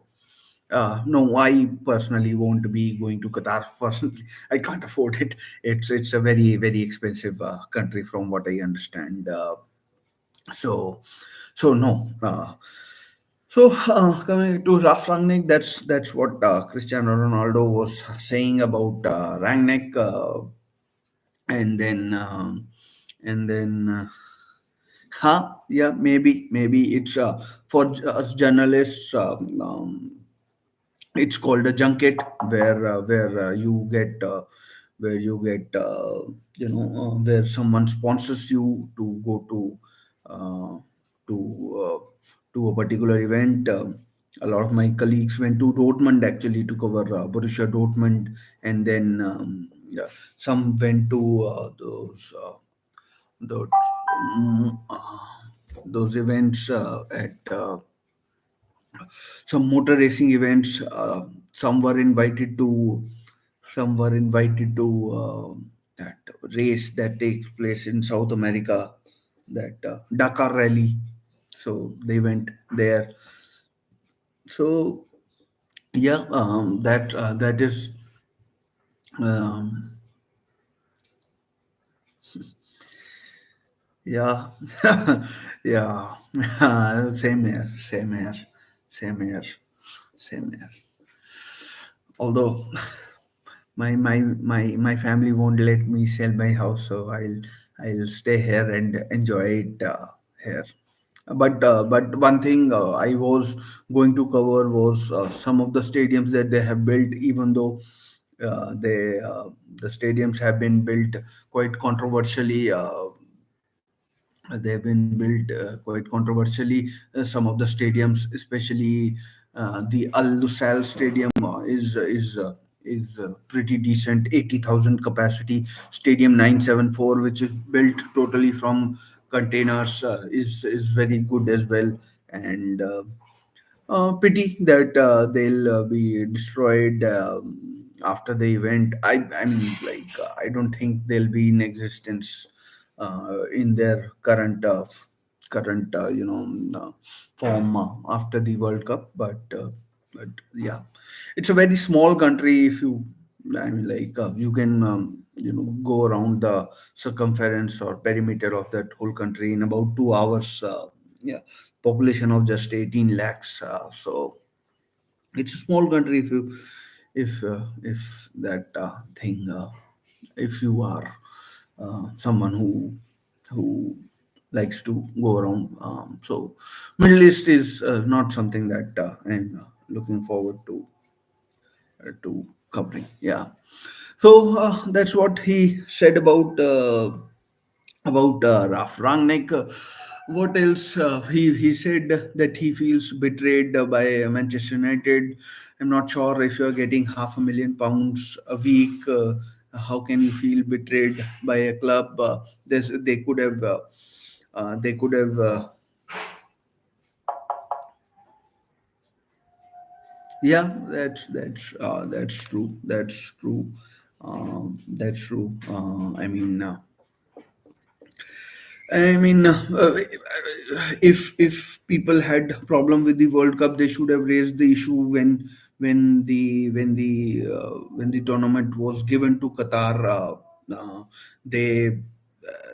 No, I personally won't be going to Qatar. Personally, I can't afford it. It's a very expensive country, from what I understand. So so no. Coming to Raf Rangnick, that's what Cristiano Ronaldo was saying about Rangnick, and then and then. Yeah, maybe it's for us journalists. It's called a junket, where you get where someone sponsors you to go uh, to uh, to a particular event. A lot of my colleagues went to Dortmund actually to cover Borussia Dortmund, and then yeah, some went to those mm, uh, those events at some motor racing events. Some were invited to that race that takes place in South America, that Dakar Rally. So they went there. So yeah, that is um, yeah, yeah. Same here, same here, same here, same here. Although my family won't let me sell my house, so I'll stay here and enjoy it here. But one thing I was going to cover was some of the stadiums that they have built, even though they the stadiums have been built quite controversially. They have been built quite controversially. Some of the stadiums, especially the Al Lusail Stadium, is pretty decent. 80,000 capacity stadium 974, which is built totally from containers, is very good as well. And pity that they'll be destroyed after the event. I mean, like, I don't think they'll be in existence in their current form after the World Cup. But yeah, it's a very small country. If you, I mean, like, you can go around the circumference or perimeter of that whole country in about 2 hours. Yeah, population of just 18 lakhs. So it's a small country. If that thing, if you are someone who likes to go around. So Middle East is not something that I'm looking forward to covering. Yeah. So that's what he said about Raf Rangnick. What else? He said that he feels betrayed by Manchester United. I'm not sure if you're getting £500,000 a week. How can you feel betrayed by a club? They could have. They could have. Yeah, that's true. That's true. That's true. If people had problem with the World Cup, they should have raised the issue when the tournament was given to Qatar. They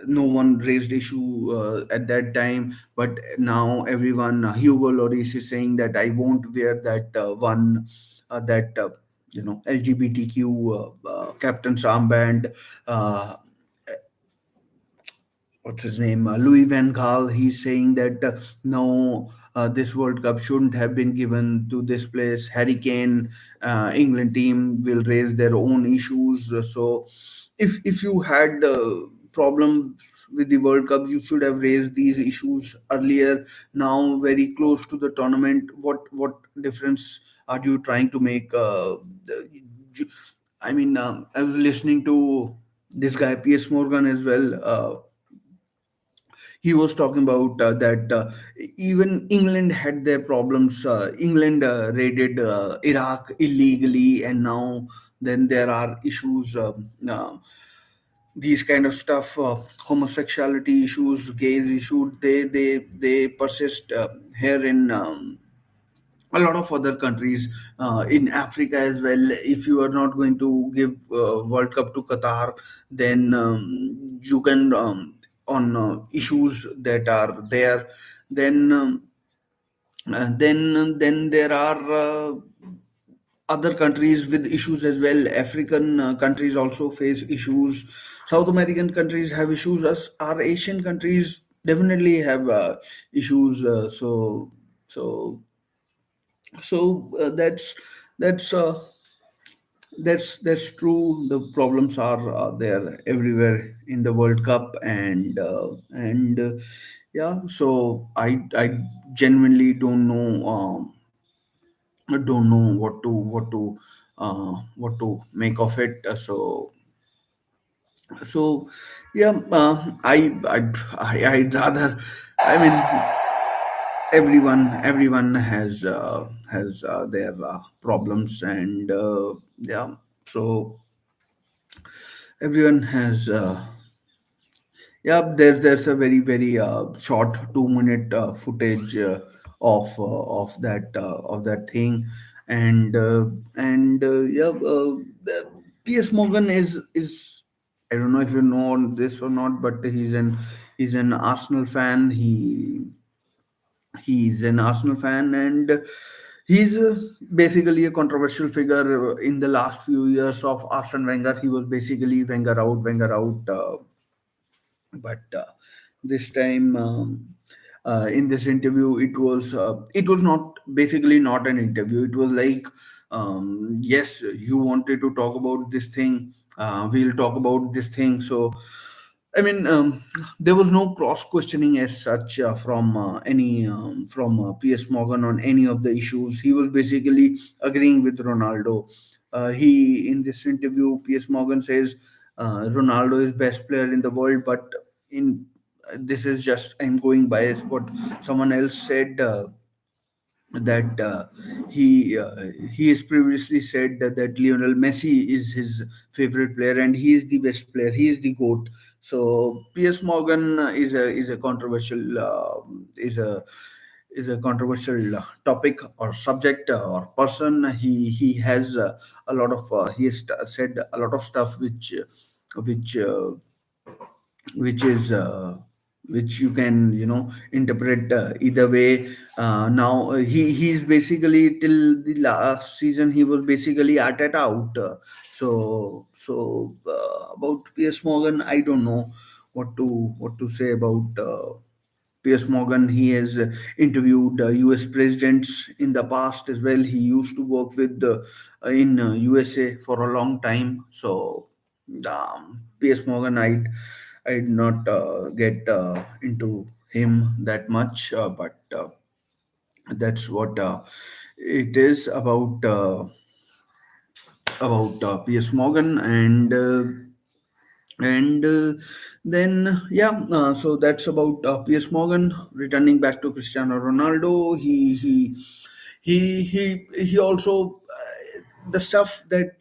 No one raised issue at that time, but now everyone. Hugo Lloris is saying that I won't wear that that LGBTQ captain's armband. Uh, what's his name, Louis Van Gaal, he's saying that no, this World Cup shouldn't have been given to this place. Harry Kane, England team will raise their own issues. So if you had problems with the World Cup, you should have raised these issues earlier. Now, very close to the tournament, what difference are you trying to make? You- I was listening to this guy Piers Morgan as well. He was talking about that even England had their problems. England raided Iraq illegally, and now then there are issues. These kind of stuff, homosexuality issues, gays issues. They persist here a lot of other countries in Africa as well. If you are not going to give World Cup to Qatar, then you can on issues that are there. Then then there are other countries with issues as well. African countries also face issues. South American countries have issues. As our Asian countries definitely have issues. So that's true. The problems are there everywhere in the World Cup, and yeah. So I genuinely don't know what to make of it. So yeah. I'd rather. I mean, everyone has their problems, and yeah. So everyone has yeah. There's a very short 2 minute footage of that thing, and yeah. Piers Morgan is, I don't know if you know this or not, but he's an Arsenal fan. He's an Arsenal fan, and he's basically a controversial figure in the last few years of Arsene Wenger. He was basically Wenger out, Wenger out. But this time, in this interview, it was not basically not an interview. It was like, yes, you wanted to talk about this thing. We'll talk about this thing. So I mean, there was no cross questioning as such from any from Piers Morgan on any of the issues. He was basically agreeing with Ronaldo. He in this interview, Piers Morgan says Ronaldo is best player in the world, but in this is just I'm going by what someone else said. That he has previously said that Lionel Messi is his favorite player and he is the best player. He is the goat. So Piers Morgan is a controversial is a controversial topic or subject or person. He has a lot of he has said a lot of stuff which which is which you can interpret either way. Now he's basically till the last season he was basically Arteta out. About Piers Morgan, I don't know what to say about Piers Morgan. He has interviewed US presidents in the past as well. He used to work with in USA for a long time. So Piers Morgan, I'd not get into him that much, but that's what it is about Piers Morgan, and then yeah. So that's about Piers Morgan. Returning back to Cristiano Ronaldo, he also the stuff that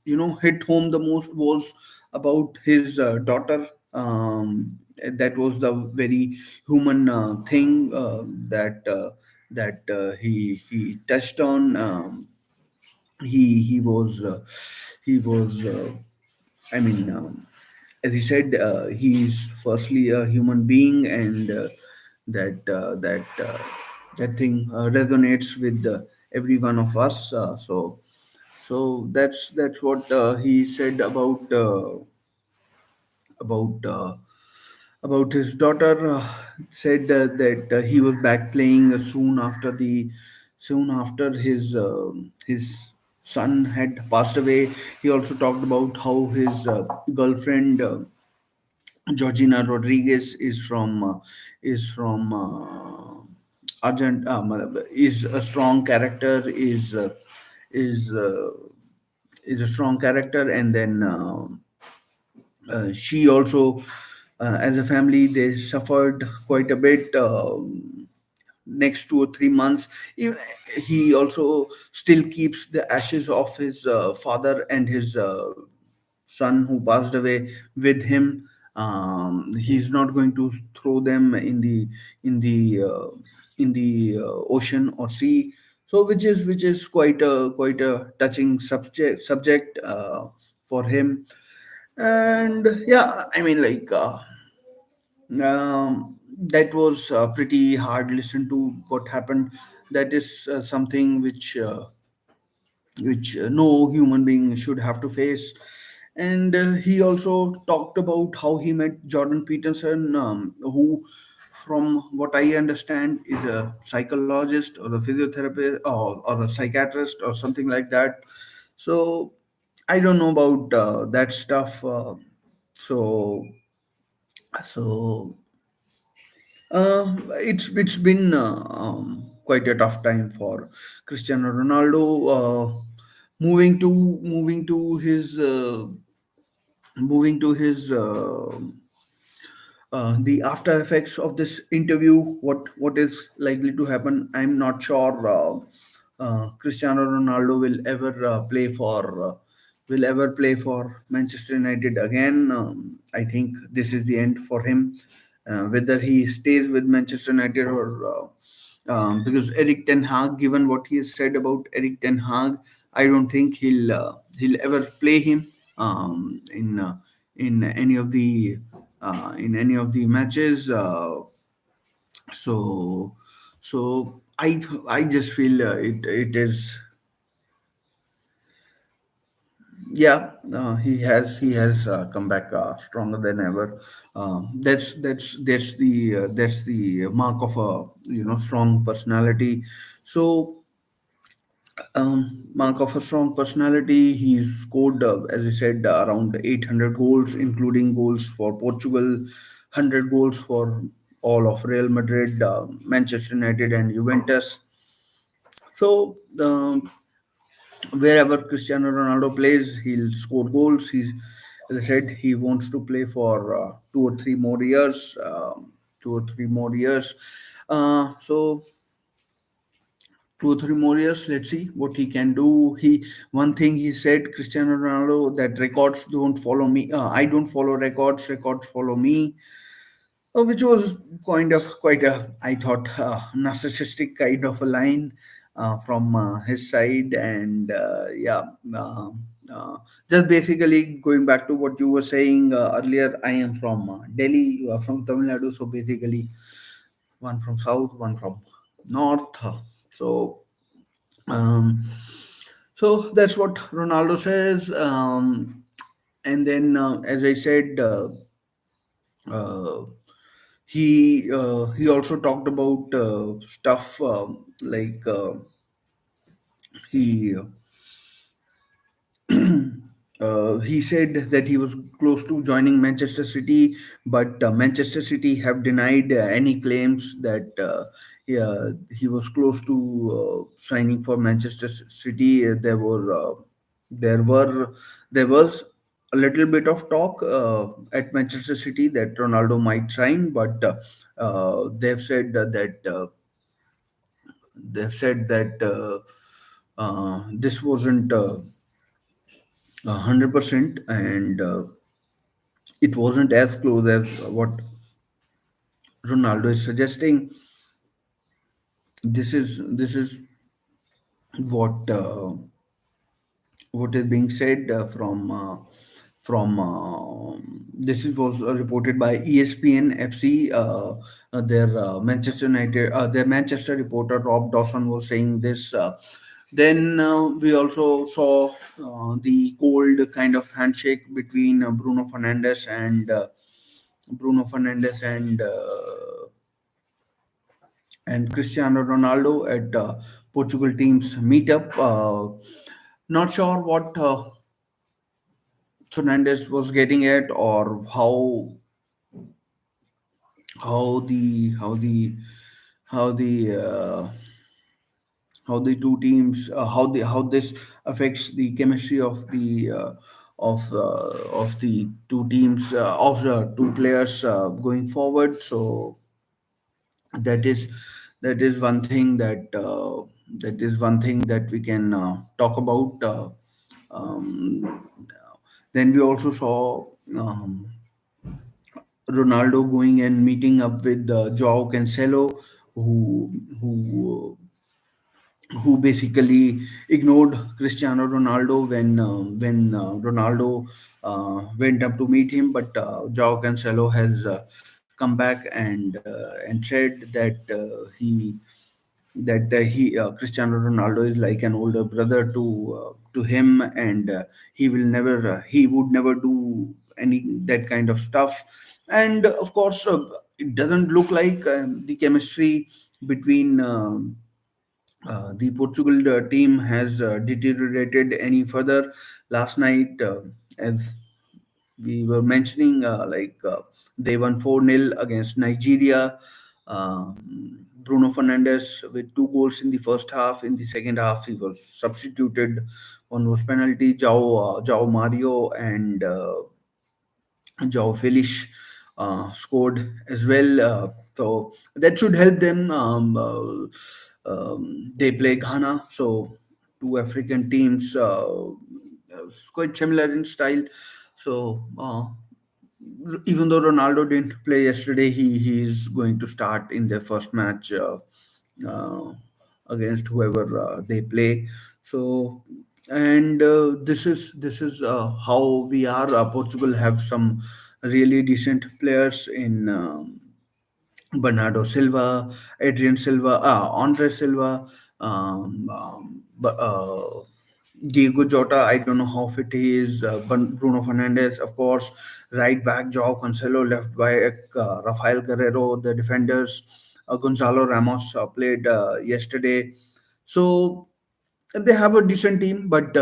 hit home the most was about his daughter. That was the very human thing that he touched on. He was I mean, as he said, he's firstly a human being, and that thing resonates with every one of us. So that's what he said about uh, about his daughter. Said that he was back playing soon after his son had passed away. He also talked about how his girlfriend Georgina Rodriguez is from Argent is a strong character is uh, is a strong character, and then she also as a family they suffered quite a bit. Next 2 or 3 months, he also still keeps the ashes of his father and his son who passed away with him. He's not going to throw them in the in the ocean or sea. So which is quite a touching subject for him. And yeah, I mean, like, that was pretty hard listen to what happened. That is something which no human being should have to face. And he also talked about how he met Jordan Peterson, who, from what I understand, is a psychologist or a physiotherapist or a psychiatrist or something like that. So I don't know about that stuff. So so it's been quite a tough time for Cristiano Ronaldo. Moving to his moving to his the after effects of this interview. What is likely to happen? I'm not sure. Cristiano Ronaldo will ever play for Manchester United again. I think this is the end for him. Whether he stays with Manchester United or because Eric Ten Hag, given what he has said about Eric Ten Hag, I don't think he'll ever play him in any of the matches. So so I just feel it is. Yeah, he has come back stronger than ever. That's the mark of a strong personality. So mark of a strong personality. He scored, as I said, around 800 goals, including goals for Portugal, 100 goals for all of Real Madrid, Manchester United, and Juventus. So wherever Cristiano Ronaldo plays, he'll score goals. As I said, he wants to play for 2 or 3 more years. 2 or 3 more years. So 2 or 3 more years. Let's see what he can do. One thing he said, Cristiano Ronaldo, that records don't follow me. I don't follow records. Records follow me. Which was kind of quite a, I thought, narcissistic kind of a line from his side. And yeah, just basically going back to what you were saying earlier. I am from Delhi. You are from Tamil Nadu. So basically, one from south, one from north. So um, so that's what Ronaldo says. And then, as I said, uh, he also talked about stuff like he he said that he was close to joining Manchester City, but Manchester City have denied any claims that he was close to signing for Manchester City. There were there was a little bit of talk at Manchester City that Ronaldo might sign, but they've said that this wasn't 100%, and it wasn't as close as what Ronaldo is suggesting. This is what is being said from this is was reported by ESPN FC. Their Manchester reporter Rob Dawson was saying this. Then we also saw the cold kind of handshake between Bruno Fernandes and Cristiano Ronaldo at Portugal team's meetup. Not sure what Fernandes was getting at, or how the how the how the how the two teams how this affects the chemistry of the two teams of the two players going forward. So that is one thing that we can talk about. Then we also saw Ronaldo going and meeting up with Joao Cancelo, who who basically ignored Cristiano Ronaldo when Ronaldo went up to meet him. But Joao Cancelo has come back and said that Cristiano Ronaldo is like an older brother to him, and he would never do any that kind of stuff. And of course, it doesn't look like the chemistry between the Portugal team has deteriorated any further. Last night, as we were mentioning, they won 4-0 against Nigeria. Bruno Fernandes with two goals in the first half. In the second half, he was substituted. One was penalty. Jao Mario and Joao Felix scored as well. So that should help them. They play Ghana, so two African teams, quite similar in style. So even though Ronaldo didn't play yesterday, he is going to start in their first match uh, against whoever they play. So, and this is how we are. Portugal have some really decent players in. Bernardo Silva, Adrian Silva, Andre Silva, Diego Jota. I don't know how fit he is. Bruno Fernandes, of course, right back Joao Cancelo, left back Rafael Guerrero, the defenders. Gonzalo Ramos played yesterday. So they have a decent team, but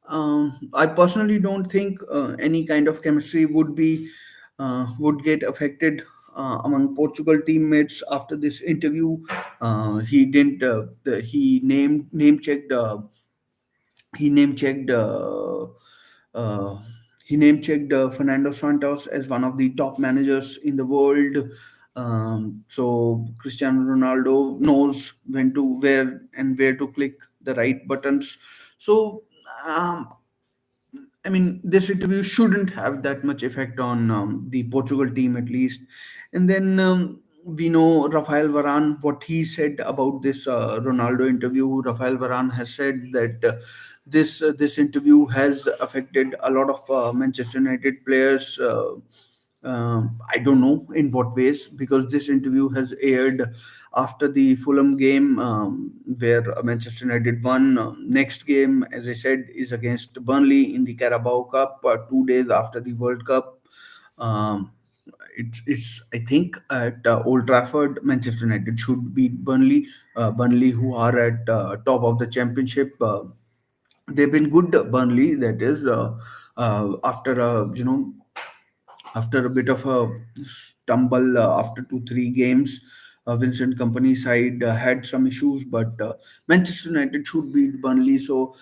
I personally don't think any kind of chemistry would get affected among Portugal teammates after this interview. He didn't. He name checked uh, he name checked Fernando Santos as one of the top managers in the world. So Cristiano Ronaldo knows when to where to click the right buttons. So um, I mean, this interview shouldn't have that much effect on the Portugal team at least. And then we know Rafael Varane, what he said about this Ronaldo interview. Rafael Varane has said that this interview has affected a lot of Manchester United players. I don't know in what ways, because this interview has aired after the Fulham game where Manchester United won. Next game, as I said, is against Burnley in the Carabao Cup, 2 days after the World Cup. Um, it's I think at Old Trafford, Manchester United should beat Burnley. Burnley, who are at top of the championship. They've been good, Burnley. That is after after a bit of a stumble after 2 3 games. Vincent Company side had some issues, but Manchester United should beat Burnley. So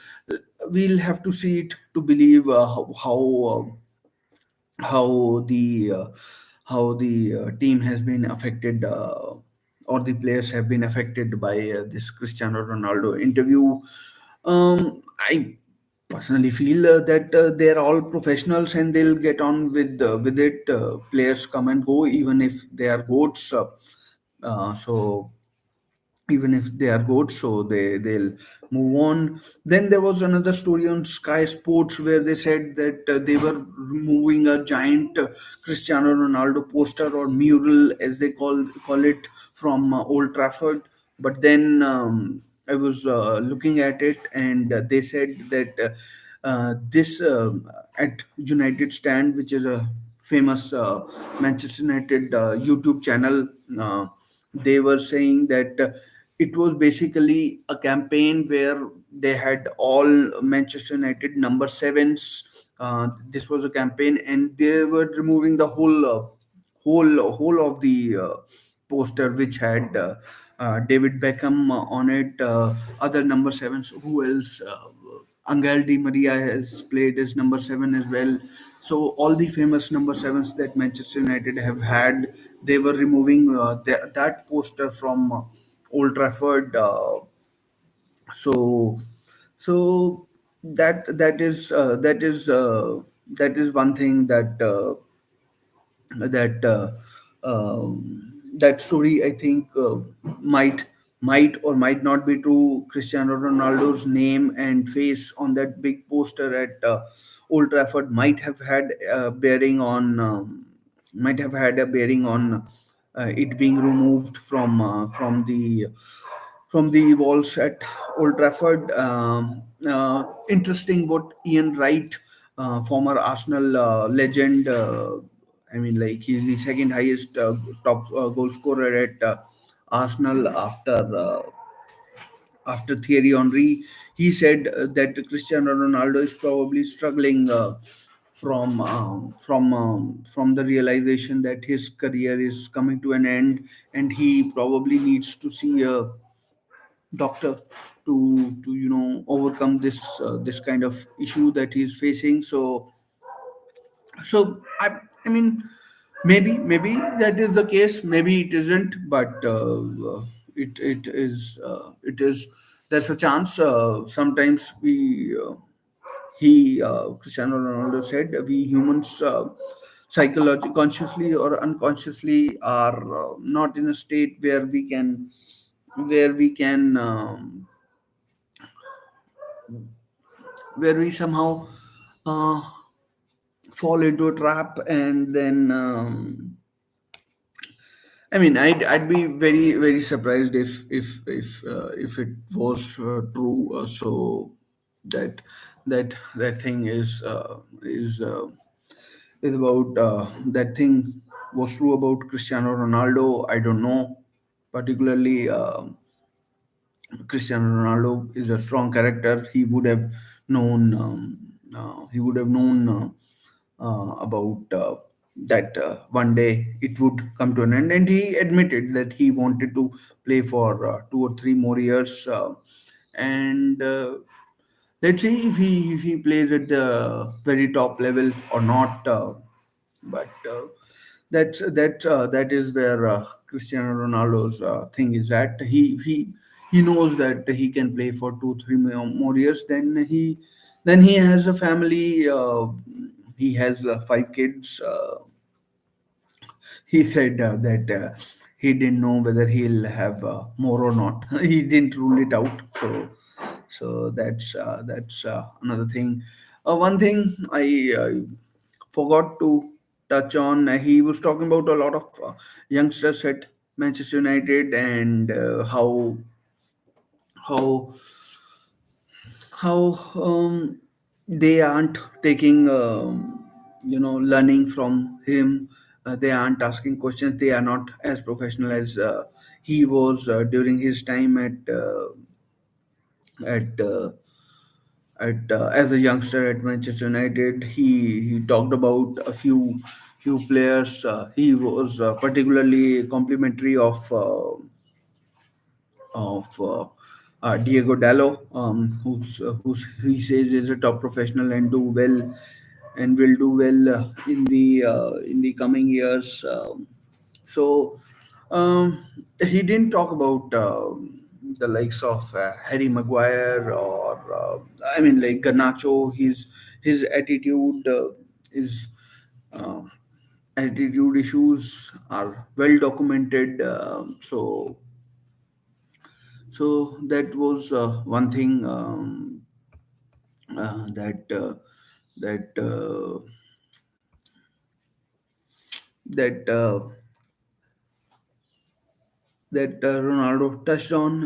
we'll have to see it to believe how the team has been affected, or the players have been affected by this Cristiano Ronaldo interview. I personally feel that they're all professionals and they'll get on with it. Players come and go, even if they are goats. So even if they are good, so they'll move on. Then there was another story on Sky Sports where they said that they were removing a giant Cristiano Ronaldo poster, or mural as they call it, from Old Trafford. But then I was looking at it, and they said that this at United Stand, which is a famous Manchester United YouTube channel, they were saying that it was basically a campaign where they had all Manchester United number sevens. This was a campaign, and they were removing the whole of the poster, which had David Beckham on it, other number sevens. Who else? Angel Di Maria has played as number seven as well. So all the famous number sevens that Manchester United have had, they were removing that poster from Old Trafford. So so that is one thing that that story I think might might or might not be true. Cristiano Ronaldo's name and face on that big poster at Old Trafford might have had a bearing on it being removed from the walls at Old Trafford. Interesting what Ian Wright, former Arsenal legend, I mean, like he's the second highest top goal scorer at Arsenal after Thierry Henry. He said that Cristiano Ronaldo is probably struggling from the realization that his career is coming to an end, and he probably needs to see a doctor to overcome this kind of issue that he's facing. So I mean, maybe that is the case, maybe it isn't, but it is, there's a chance. Sometimes Cristiano Ronaldo said, we humans, psychologically, consciously or unconsciously, are not in a state where we can where we somehow uh, fall into a trap, and then I mean, I'd be very surprised if it was true. So that that thing is about that thing was true about Cristiano Ronaldo. I don't know particularly. Cristiano Ronaldo is a strong character. He would have known about that one day it would come to an end, and he admitted that he wanted to play for 2 or 3 more years, and let's see if he plays at the very top level or not. But that is where Cristiano Ronaldo's thing is at. He knows that he can play for 2 3 more years. Then he has a family. He has 5 kids. He said that he didn't know whether he'll have more or not. He didn't rule it out. So that's another thing. One thing I forgot to touch on. He was talking about a lot of youngsters at Manchester United, and how how they aren't taking learning from him. They aren't asking questions. They are not as professional as he was during his time at as a youngster at Manchester United. He talked about a few players. He was particularly complimentary of Diego Dallo, who's he says is a top professional and do well and will do well in the coming years. So um, he didn't talk about the likes of Harry Maguire or I mean, like Garnacho. His is. Uh, attitude issues are well documented. So that was one thing that that that Ronaldo touched on.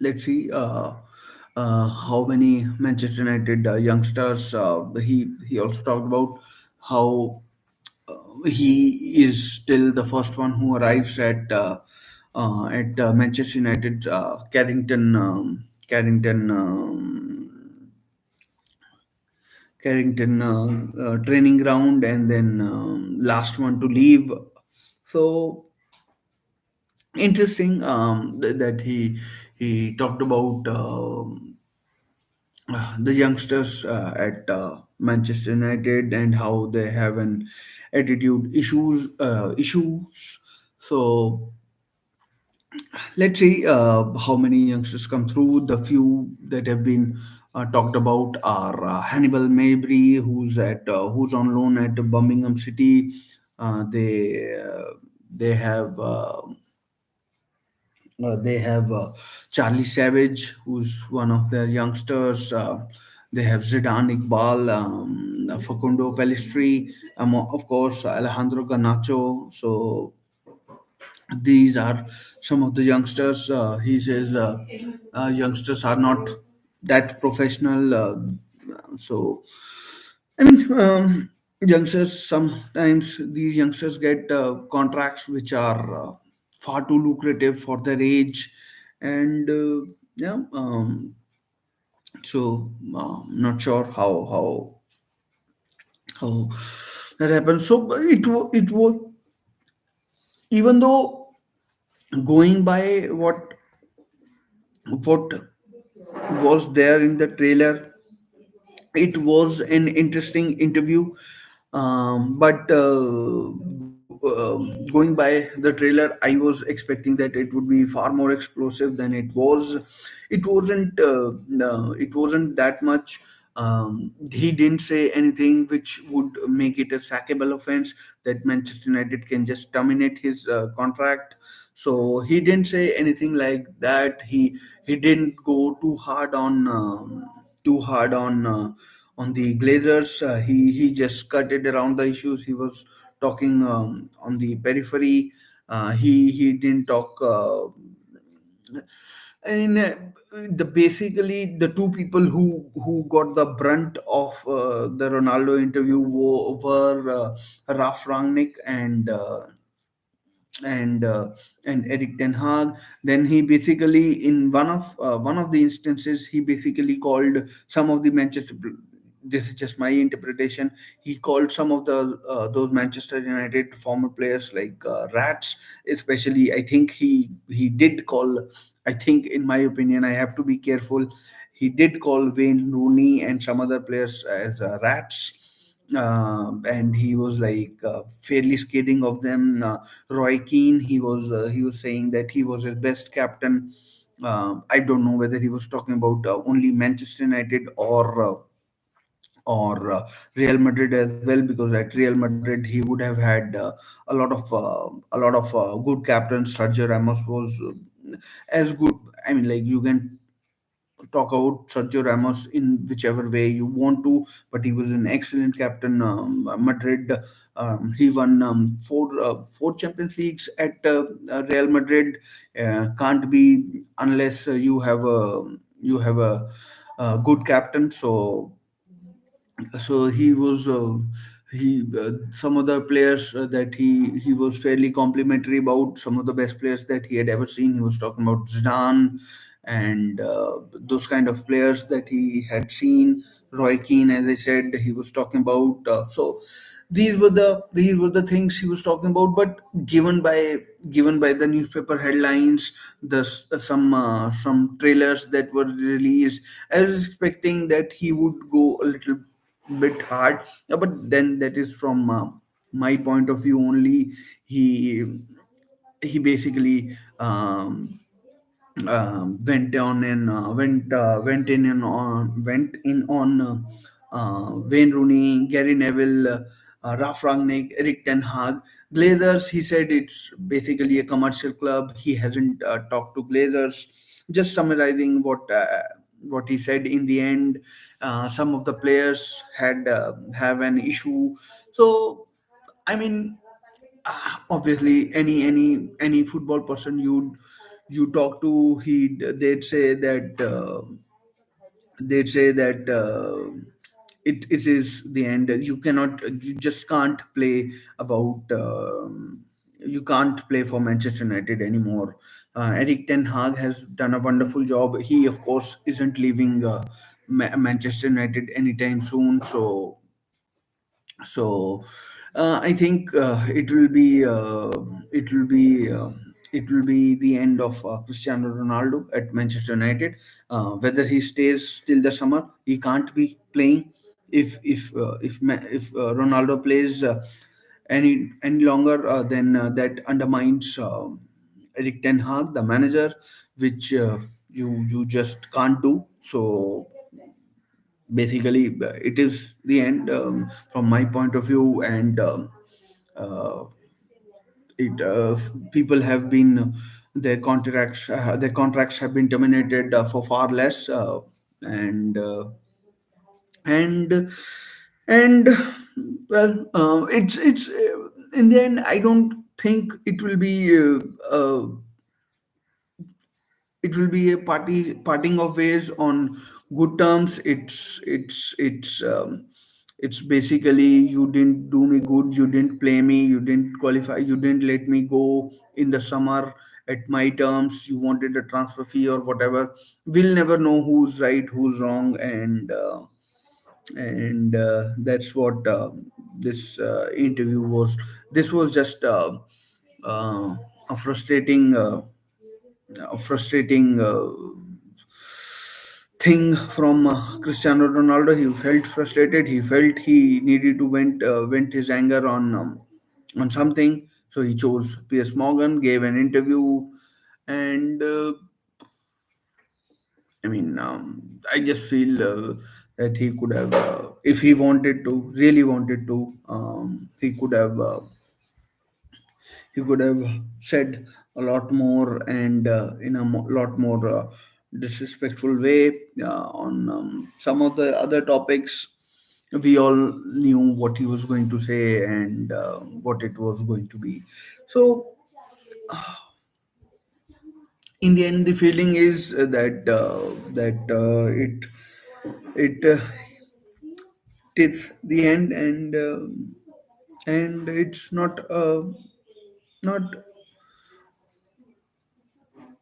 Let's see how many Manchester United youngsters. He also talked about how he is still the first one who arrives at Manchester United Carrington training ground, and then last one to leave. So interesting that he talked about the youngsters at Manchester United and how they have an attitude issues. So let's see how many youngsters come through. The few that have been talked about are Hannibal Mabry, who's on loan at Birmingham City. They have They have Charlie Savage, who's one of their youngsters. They have Zidane Iqbal, Facundo Pellistri, of course, Alejandro Garnacho. So these are some of the youngsters. He says youngsters are not that professional. So I mean, youngsters, sometimes these youngsters get contracts which are far too lucrative for their age, and yeah, so not sure how that happens. So it was, even though, going by what was there in the trailer, it was an interesting interview, but going by the trailer, I was expecting that it would be far more explosive than it was. It wasn't. No, it wasn't that much. He didn't say anything which would make it a sackable offense that Manchester United can just terminate his contract. So he didn't say anything like that. He didn't go too hard on the Glazers. He just cut it around the issues. He was talking on the periphery. He didn't talk. I mean, basically the two people who got the brunt of the Ronaldo interview were Ralf Rangnick and uh, and Eric Ten Hag. Then he basically, in one of the instances, he basically called some of the Manchester. This is just my interpretation. He called some of the those Manchester United former players like rats. Especially, I think he did call. I think, in my opinion, I have to be careful. He did call Wayne Rooney and some other players as rats, and he was like fairly scathing of them. Roy Keane, he was saying that he was his best captain. I don't know whether he was talking about only Manchester United or Real Madrid as well, because at Real Madrid he would have had a lot of good captains. Sergio Ramos was as good. I mean, like, you can talk about Sergio Ramos in whichever way you want to, but he was an excellent captain. Madrid, he won four Champions Leagues at Real Madrid. Can't be unless you have a good captain. So he was he some other players that he was fairly complimentary about, some of the best players that he had ever seen. He was talking about Zidane and those kind of players that he had seen. Roy Keane, as I said, he was talking about. So these were the things he was talking about. But given by the newspaper headlines, some trailers that were released, I was expecting that he would go a little bit hard. But then that is from my point of view only. He basically went in on Wayne Rooney, Gary Neville, Ralf Rangnick, Eric Ten Hag. Glazers, he said it's basically a commercial club. He hasn't talked to Glazers. Just summarizing what he said in the end, some of the players had have an issue. So I mean, obviously, any football person you talk to, they'd say that it is the end. You just can't play about. You can't play for Manchester United anymore. Eric Ten Hag has done a wonderful job. He, of course, isn't leaving Manchester United anytime soon. So I think it will be it will be the end of Cristiano Ronaldo at Manchester United. Whether he stays till the summer, he can't be playing. If Ronaldo plays any longer, then that undermines Eric Ten Hag, the manager, which you just can't do. So basically, it is the end, from my point of view. And uh, people have been their contracts have been terminated for far less, and it's in the end, I don't think it will be a parting of ways on good terms. It's basically, you didn't do me good, you didn't play me, you didn't qualify, you didn't let me go in the summer at my terms, you wanted a transfer fee or whatever. We'll never know who's right, who's wrong, and that's what this interview was. This was just uh, a frustrating thing from Cristiano Ronaldo. He felt frustrated. He felt he needed to vent his anger on something. So he chose Piers Morgan, gave an interview, and I just feel that he could have, if he wanted to, really wanted to, he could have said a lot more, and in a lot more disrespectful way on some of the other topics. We all knew what he was going to say, and what it was going to be. So in the end, the feeling is that it's the end, and it's not not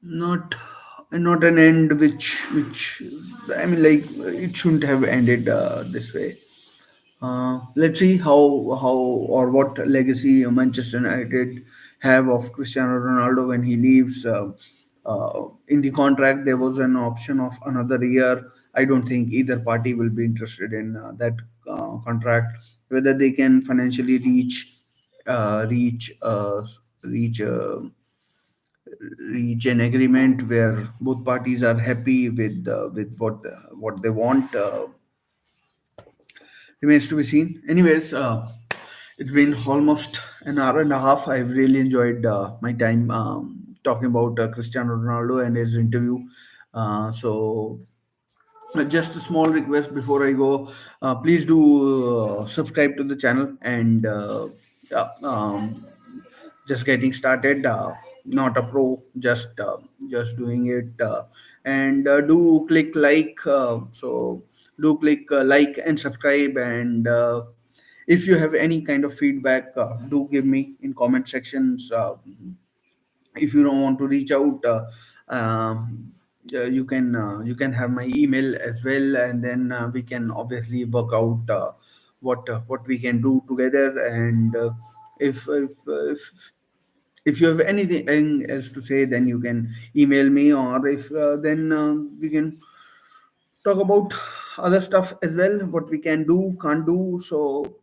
not an end which like, it shouldn't have ended this way. Let's see how or what legacy Manchester United have of Cristiano Ronaldo when he leaves. In the contract, there was an option of another year. I don't think either party will be interested in that contract. Whether they can financially uh, reach uh, reach reach an agreement where both parties are happy with what they want, remains to be seen. Anyways, it's been almost an hour and a half. I've really enjoyed my time talking about Cristiano Ronaldo and his interview. So just a small request before I go. Please do subscribe to the channel, and yeah, just getting started, not a pro, just doing it, and do click like and subscribe, and if you have any kind of feedback, do give me in comment sections. If you don't want to reach out, you can have my email as well, and then we can obviously work out what we can do together. And if you have anything else to say, then you can email me, or if then we can talk about other stuff as well, what we can do, can't do. So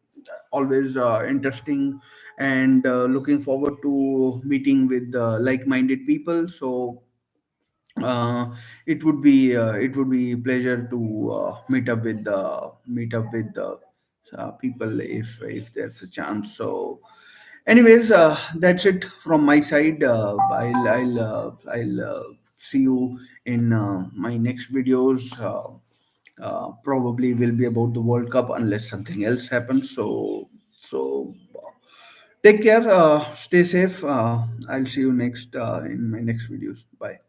always interesting, and looking forward to meeting with like-minded people. So uh, it would be pleasure to meet up with people if there's a chance. So anyways, that's it from my side. I'll see you in my next videos. Probably will be about the World Cup unless something else happens. So take care. Stay safe. I'll see you next in my next videos. Bye.